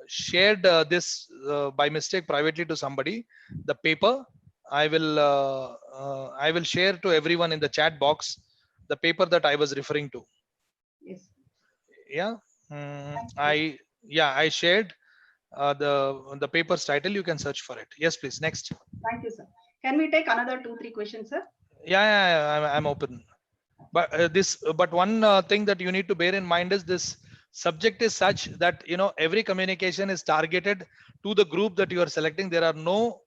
shared this by mistake privately to somebody. The paper I will share to everyone in the chat box the paper that I was referring to. Yes. Yeah. Thank you. I shared the paper's title. You can search for it. Yes, please. Next. Thank you, sir. Can we take another 2-3 questions, sir? I'm open. But but one thing that you need to bear in mind is this subject is such that every communication is targeted to the group that you are selecting. There are no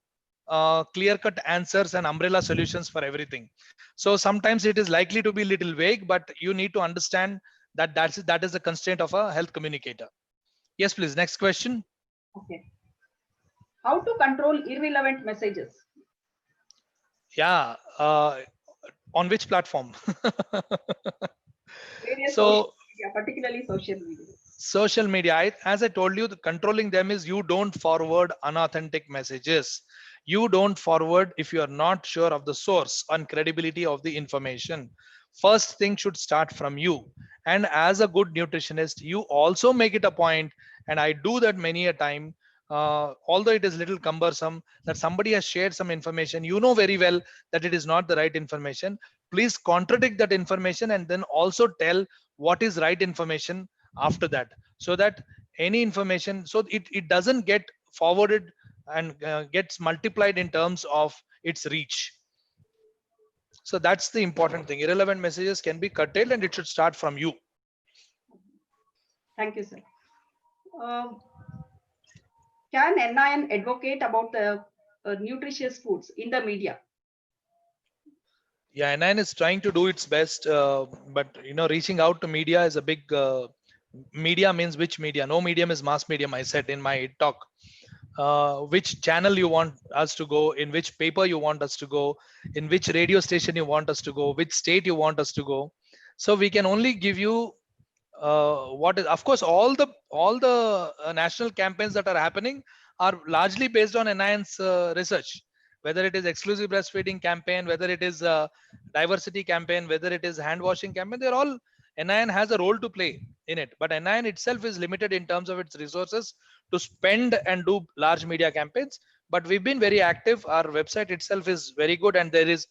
clear-cut answers and umbrella solutions for everything. So sometimes it is likely to be little vague, but you need to understand that that is the constraint of a health communicator. Yes, please. Next question. Okay. How to control irrelevant messages? Yeah. On which platform? Various social So media, particularly social media. social media, as I told you, the controlling them is you don't forward unauthentic messages. You don't forward if you are not sure of the source and credibility of the information. First thing should start from you. And as a good nutritionist, you also make it a point, and I do that many a time, although it is little cumbersome, that somebody has shared some information, you know very well that it is not the right information. Please contradict that information and then also tell what is right information after that, so that any information, so it doesn't get forwarded and gets multiplied in terms of its reach. So that's the important thing. Irrelevant messages can be curtailed and it should start from you. Thank you, sir. Um, can NIN advocate about the nutritious foods in the media? Yeah, NIN is trying to do its best, but reaching out to media is a big media means which media? No medium is mass medium, I said in my talk. Which channel you want us to go, in which paper you want us to go, in which radio station you want us to go, which state you want us to go. So we can only give you what is, of course, all the national campaigns that are happening are largely based on NIN's research, whether it is exclusive breastfeeding campaign, whether it is diversity campaign, whether it is hand washing campaign. They're all, NIN has a role to play in it, but NIN itself is limited in terms of its resources to spend and do large media campaigns. But we've been very active. Our website itself is very good, and there is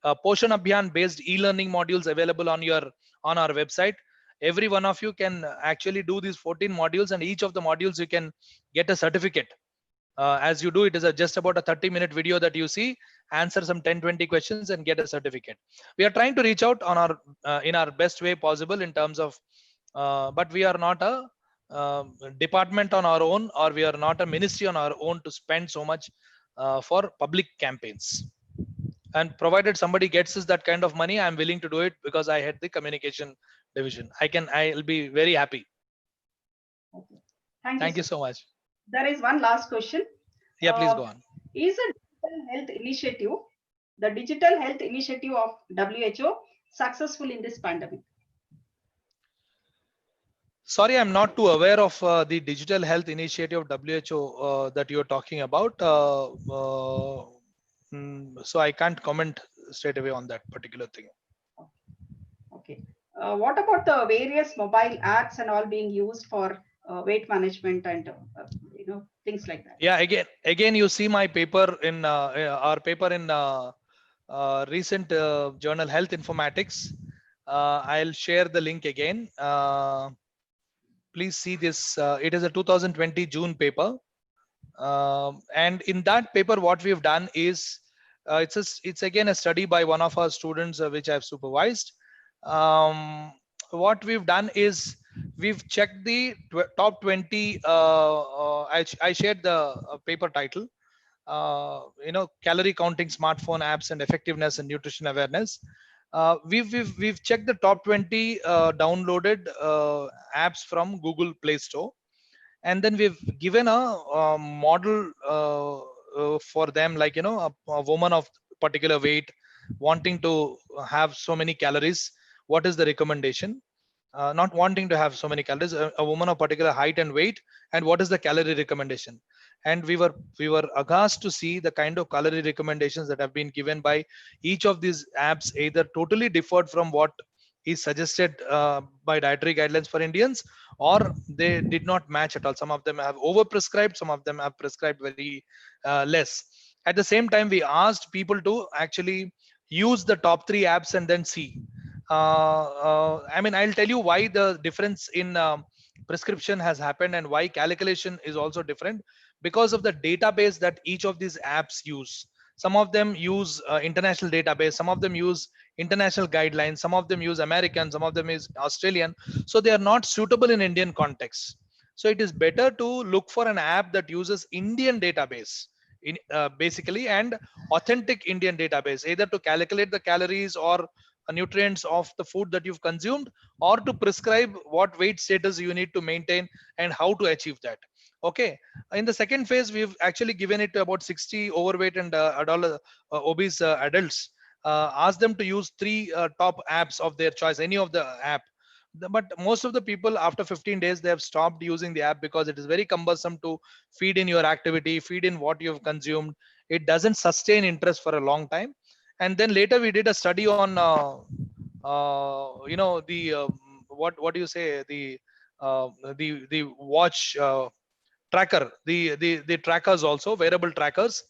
Poshan Abhiyan based e-learning modules available on our website. Every one of you can actually do these 14 modules, and each of the modules you can get a certificate. As you do, it is just about a 30-minute video that you see, answer some 10-20 questions and get a certificate. We are trying to reach out on our in our best way possible in terms of but we are not a department on our own, or we are not a ministry on our own to spend so much for public campaigns. And provided somebody gets us that kind of money, I'm willing to do it, because I had the communication division. I'll be very happy. Okay. Thank you, Thank you sir. so much. There is one last question. Yeah, please go on. Is a digital health initiative, the digital health initiative of WHO, successful in this pandemic? Sorry, I'm not too aware of the digital health initiative of WHO that you're talking about. So I can't comment straight away on that particular thing. Okay. What about the various mobile apps and all being used for weight management and things like that? Yeah, again, you see my paper in our paper in recent journal Health Informatics. I'll share the link again. Please see this. It is a 2020 June paper. And in that paper, what we've done is it's again a study by one of our students, which I've supervised. What we've done is we've checked the top 20. I shared the paper title. Calorie counting smartphone apps and effectiveness and nutrition awareness. We've checked the top 20 downloaded apps from Google Play Store, and then we've given a model for them, like a woman of particular weight wanting to have so many calories, what is the recommendation? Not wanting to have so many calories, a woman of particular height and weight, and what is the calorie recommendation? And we were aghast to see the kind of calorie recommendations that have been given by each of these apps, either totally differed from what is suggested by dietary guidelines for Indians, or they did not match at all. Some of them have overprescribed, some of them have prescribed very less. At the same time, we asked people to actually use the top 3 apps and then see. I mean, I'll tell you why the difference in prescription has happened and why calculation is also different, because of the database that each of these apps use. Some of them use international database, some of them use international guidelines, some of them use American, some of them is Australian. So they are not suitable in Indian context. So it is better to look for an app that uses Indian database in basically, and authentic Indian database, either to calculate the calories or nutrients of the food that you've consumed, or to prescribe what weight status you need to maintain and how to achieve that. Okay. In the second phase, we've actually given it to about 60 overweight and obese adults. Ask them to use 3 top apps of their choice, any of the app. But most of the people, after 15 days, they have stopped using the app because it is very cumbersome to feed in your activity, feed in what you've consumed. It doesn't sustain interest for a long time. And then later we did a study on the what do you say, the watch tracker, the trackers, also wearable trackers,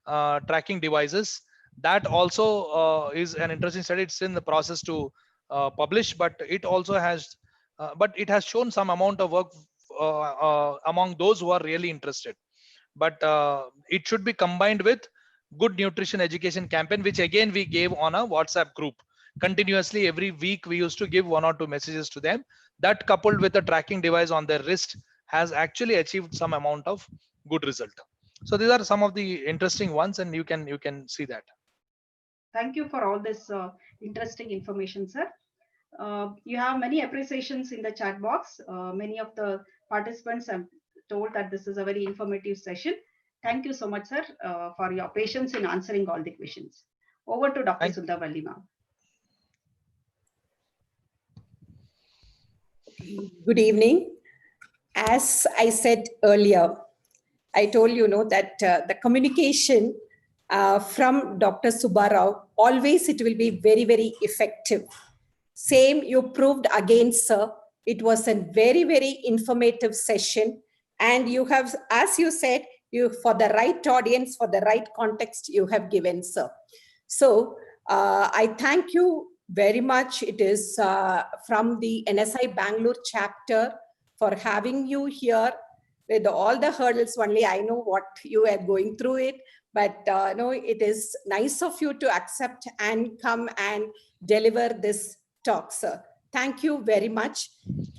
tracking devices. That also is an interesting study. It's in the process to publish, but it also has but it has shown some amount of work among those who are really interested. But it should be combined with good nutrition education campaign, which again we gave on a WhatsApp group continuously. Every week we used to give 1 or 2 messages to them. That, coupled with a tracking device on their wrist, has actually achieved some amount of good result. So these are some of the interesting ones, and you can see that. Thank you for all this interesting information, sir. You have many appreciations in the chat box. Many of the participants have told that this is a very informative session. Thank you so much, sir, for your patience in answering all the questions. Over to Dr. Sundarvalli, ma'am. Good evening. As I said earlier, I told you that the communication from Dr. Subba Rao, always it will be very, very effective. Same you proved again, sir. It was a very, very informative session. And you have, as you said, you for the right audience, for the right context, you have given, sir. So I thank you very much. It is from the NSI Bangalore chapter for having you here with all the hurdles. Only I know what you are going through it, but no, it is nice of you to accept and come and deliver this talk, sir. Thank you very much.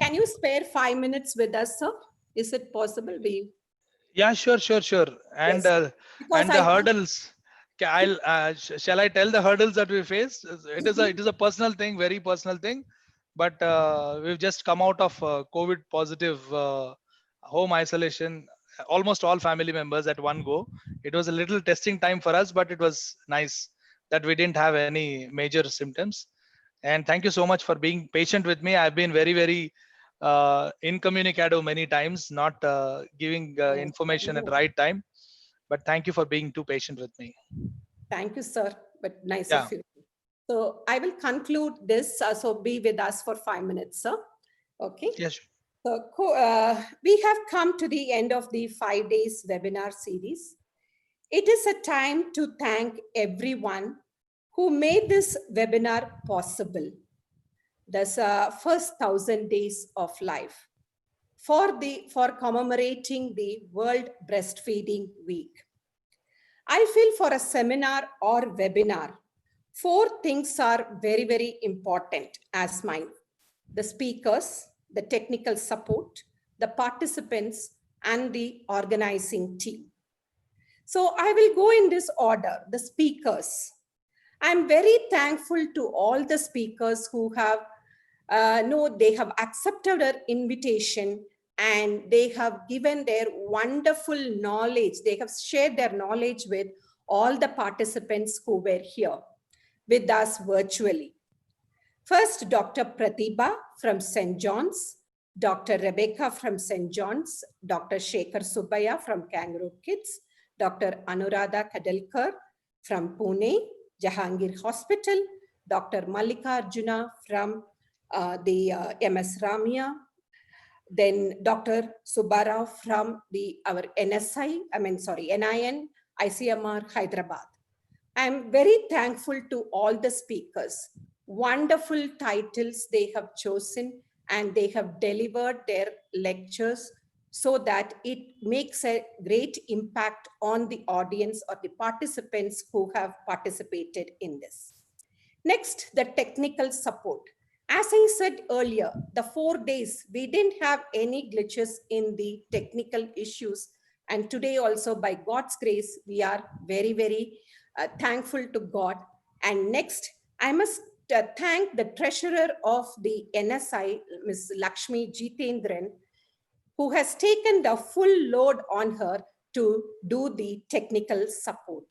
Can you spare 5 minutes with us, sir? Is it possible? Yeah, sure. And Yes, and the hurdles. Shall I tell the hurdles that we face? It is a personal thing, very personal thing. But we've just come out of COVID positive home isolation. Almost all family members at one go. It was a little testing time for us, but it was nice that we didn't have any major symptoms. And thank you so much for being patient with me. I've been very, very incommunicado many times, not giving information at the right time. But thank you for being too patient with me. Thank you, sir. But nice of you. So I will conclude this. So be with us for 5 minutes, sir. Okay. Yes. So we have come to the end of the 5 days webinar series. It is a time to thank everyone who made this webinar possible. This first 1,000 days of life for commemorating the World Breastfeeding Week. I feel for a seminar or webinar, 4 things are very, very important as mine: the speakers, the technical support, the participants, and the organizing team. So I will go in this order. The speakers. I'm very thankful to all the speakers who have they have accepted our invitation and they have given their wonderful knowledge. They have shared their knowledge with all the participants who were here with us virtually. First, Dr. Pratibha from St. John's, Dr. Rebecca from St. John's, Dr. Shekhar Subbaya from Kangaroo Kids, Dr. Anuradha Kadalkar from Pune, Jahangir Hospital, Dr. Mallika Arjuna from the MS Ramya, then Dr. Subbarao from our NIN, ICMR Hyderabad. I'm very thankful to all the speakers. Wonderful titles they have chosen, and they have delivered their lectures so that it makes a great impact on the audience or the participants who have participated in this. Next, the technical support. As I said earlier, the 4 days, we didn't have any glitches in the technical issues. And today also, by God's grace, we are very, very thankful to God. And next, I must thank the treasurer of the NSI, Ms. Lakshmi Jitendran, who has taken the full load on her to do the technical support.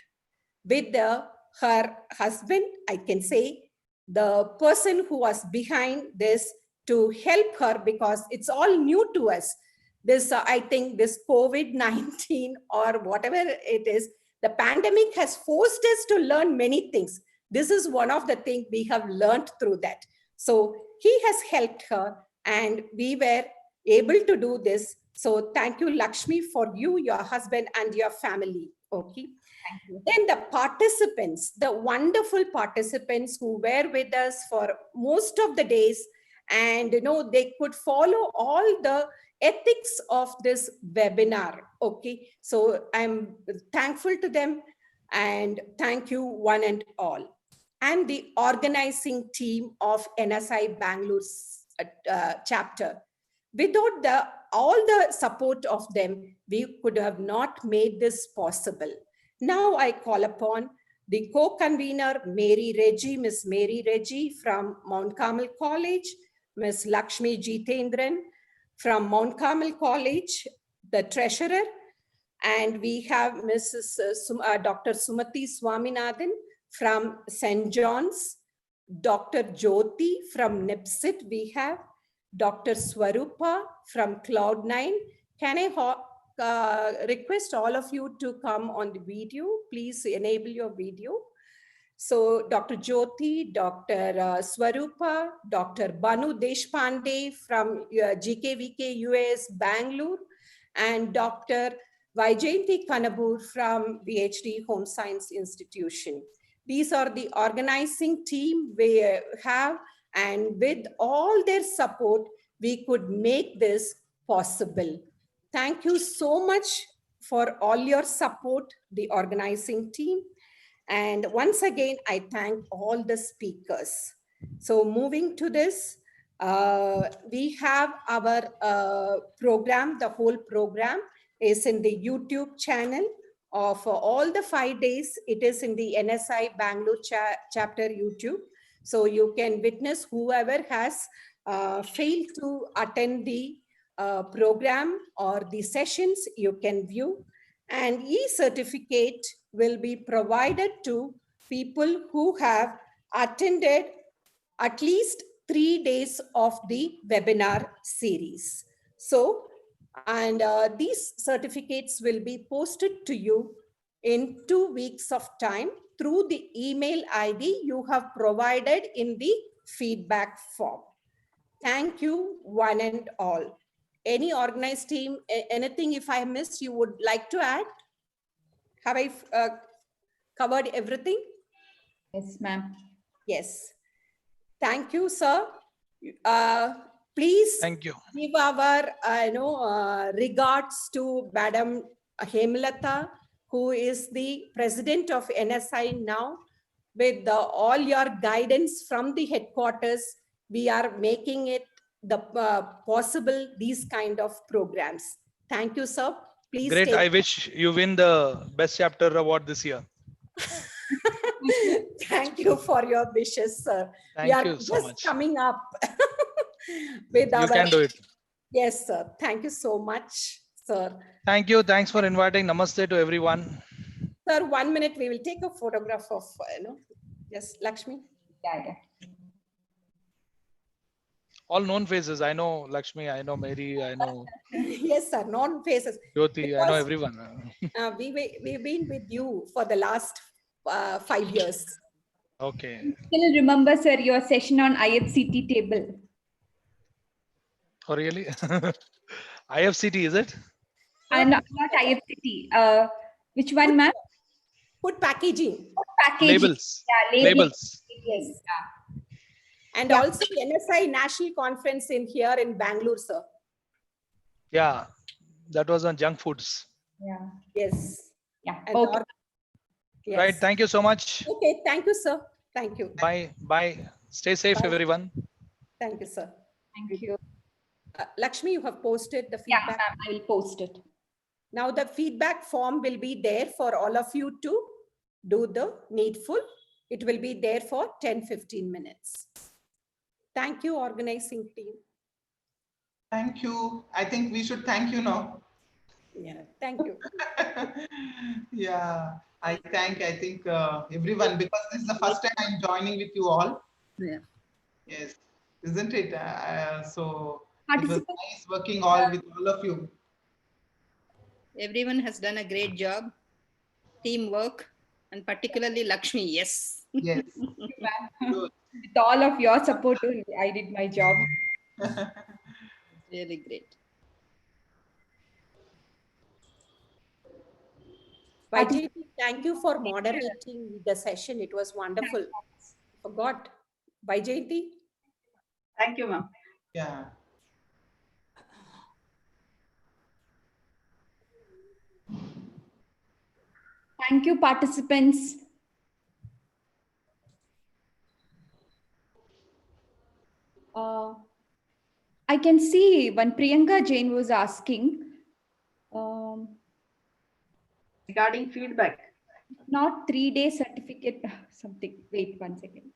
With her husband, I can say, the person who was behind this to help her, because it's all new to us. This, I think this COVID-19 or whatever it is, the pandemic has forced us to learn many things. This is one of the things we have learned through that. So he has helped her and we were able to do this. So thank you, Lakshmi, for you, your husband and your family. Okay. Then the participants, the wonderful participants who were with us for most of the days, and they could follow all the ethics of this webinar. Okay, so I'm thankful to them and thank you one and all. And the organizing team of NSI Bangalore's chapter. Without all the support of them, we could have not made this possible. Now I call upon the co-convener, Miss Mary Reggie from Mount Carmel College, Ms. Lakshmi Jitendran from Mount Carmel College, the treasurer, and we have Dr. Sumati Swaminathan from St. John's, Dr. Jyoti from NIPSIT, we have Dr. Swarupa from Cloud9. Can I request all of you to come on the video? Please enable your video. So Dr. Jyoti, Dr. Swarupa, Dr. Banu Deshpande from GKVK US Bangalore, and Dr. Vaijayanti Kanabur from VHD Home Science Institution. These are the organizing team we have, and with all their support, we could make this possible. Thank you so much for all your support, the organizing team. And once again, I thank all the speakers. So moving to this, we have our program, the whole program is in the YouTube channel of all the 5 days. It is in the NSI Bangalore chapter YouTube. So you can witness whoever has failed to attend the program or the sessions, you can view. And e-certificate will be provided to people who have attended at least 3 days of the webinar series. So, and these certificates will be posted to you in 2 weeks of time through the email ID you have provided in the feedback form. Thank you, one and all. Any organized team, anything if I missed, you would like to add? Have I covered everything? Yes, ma'am. Yes. Thank you, sir. Please Thank you. give our regards to Madam Hemlata, who is the president of NSI now. With all your guidance from the headquarters, we are making it possible, these kind of programs. Thank you, sir. Please. Great. I wish you win the best chapter award this year. Thank you for your wishes, sir. Thank you so much. Coming up with you can do it. Yes, sir. Thank you so much, sir. Thank you. Thanks for inviting. Namaste to everyone. Sir, 1 minute. We will take a photograph of, yes, Lakshmi. Yeah. All known faces. I know Lakshmi, I know Mary, I know. Yes, sir. Known faces. Jyoti, I know everyone. We've been with you for the last 5 years. Okay. Still remember, sir, your session on IFCT table. Oh, really? IFCT, is it? Not IFCT. Which one, ma'am? Food packaging. Packaging. Labels. Yeah, labeling. Labels. Yes. Yeah. And Yeah. also NSI National Conference in here in Bangalore, sir. Yeah, that was on junk foods. Yeah. Yes. Yeah. And Okay. yes. Right. Thank you so much. Okay. Thank you, sir. Thank you. Bye. Bye. Stay safe, Bye. everyone. Thank you, sir. Thank you. Lakshmi, you have posted the Yeah, feedback. ma'am, I will post it. Now the feedback form will be there for all of you to do the needful. It will be there for 10-15 minutes. Thank you, organizing team. Thank you. I think we should thank you now. Yeah, thank you. Yeah, I think everyone, because this is the first time I'm joining with you all. Yeah. Yes, isn't it? So it was Participants. nice working all with all of you. Everyone has done a great job. Teamwork, and particularly Lakshmi. Yes. Yes. Good. With all of your support, only I did my job. Really great. Vijay, thank you for moderating the session. It was wonderful. Forgot. Vijay. Thank you, ma'am. Yeah. Thank you, participants. I can see when Priyanka Jain was asking, Regarding feedback. not 3-day certificate, something. Wait 1 second.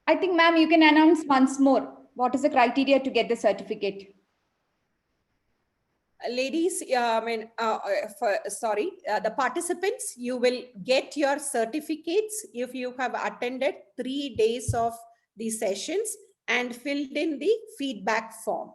I think, ma'am, you can announce once more. What is the criteria to get the certificate? Ladies, the participants, you will get your certificates if you have attended 3 days of the sessions and filled in the feedback form.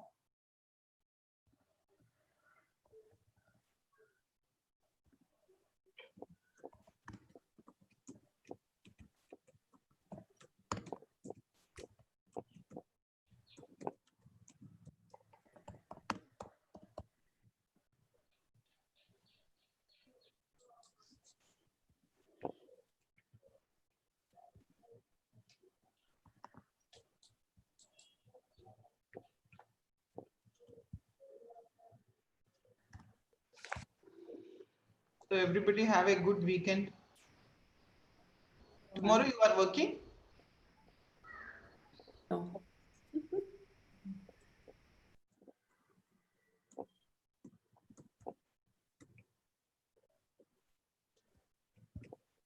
So everybody have a good weekend. Tomorrow you are working?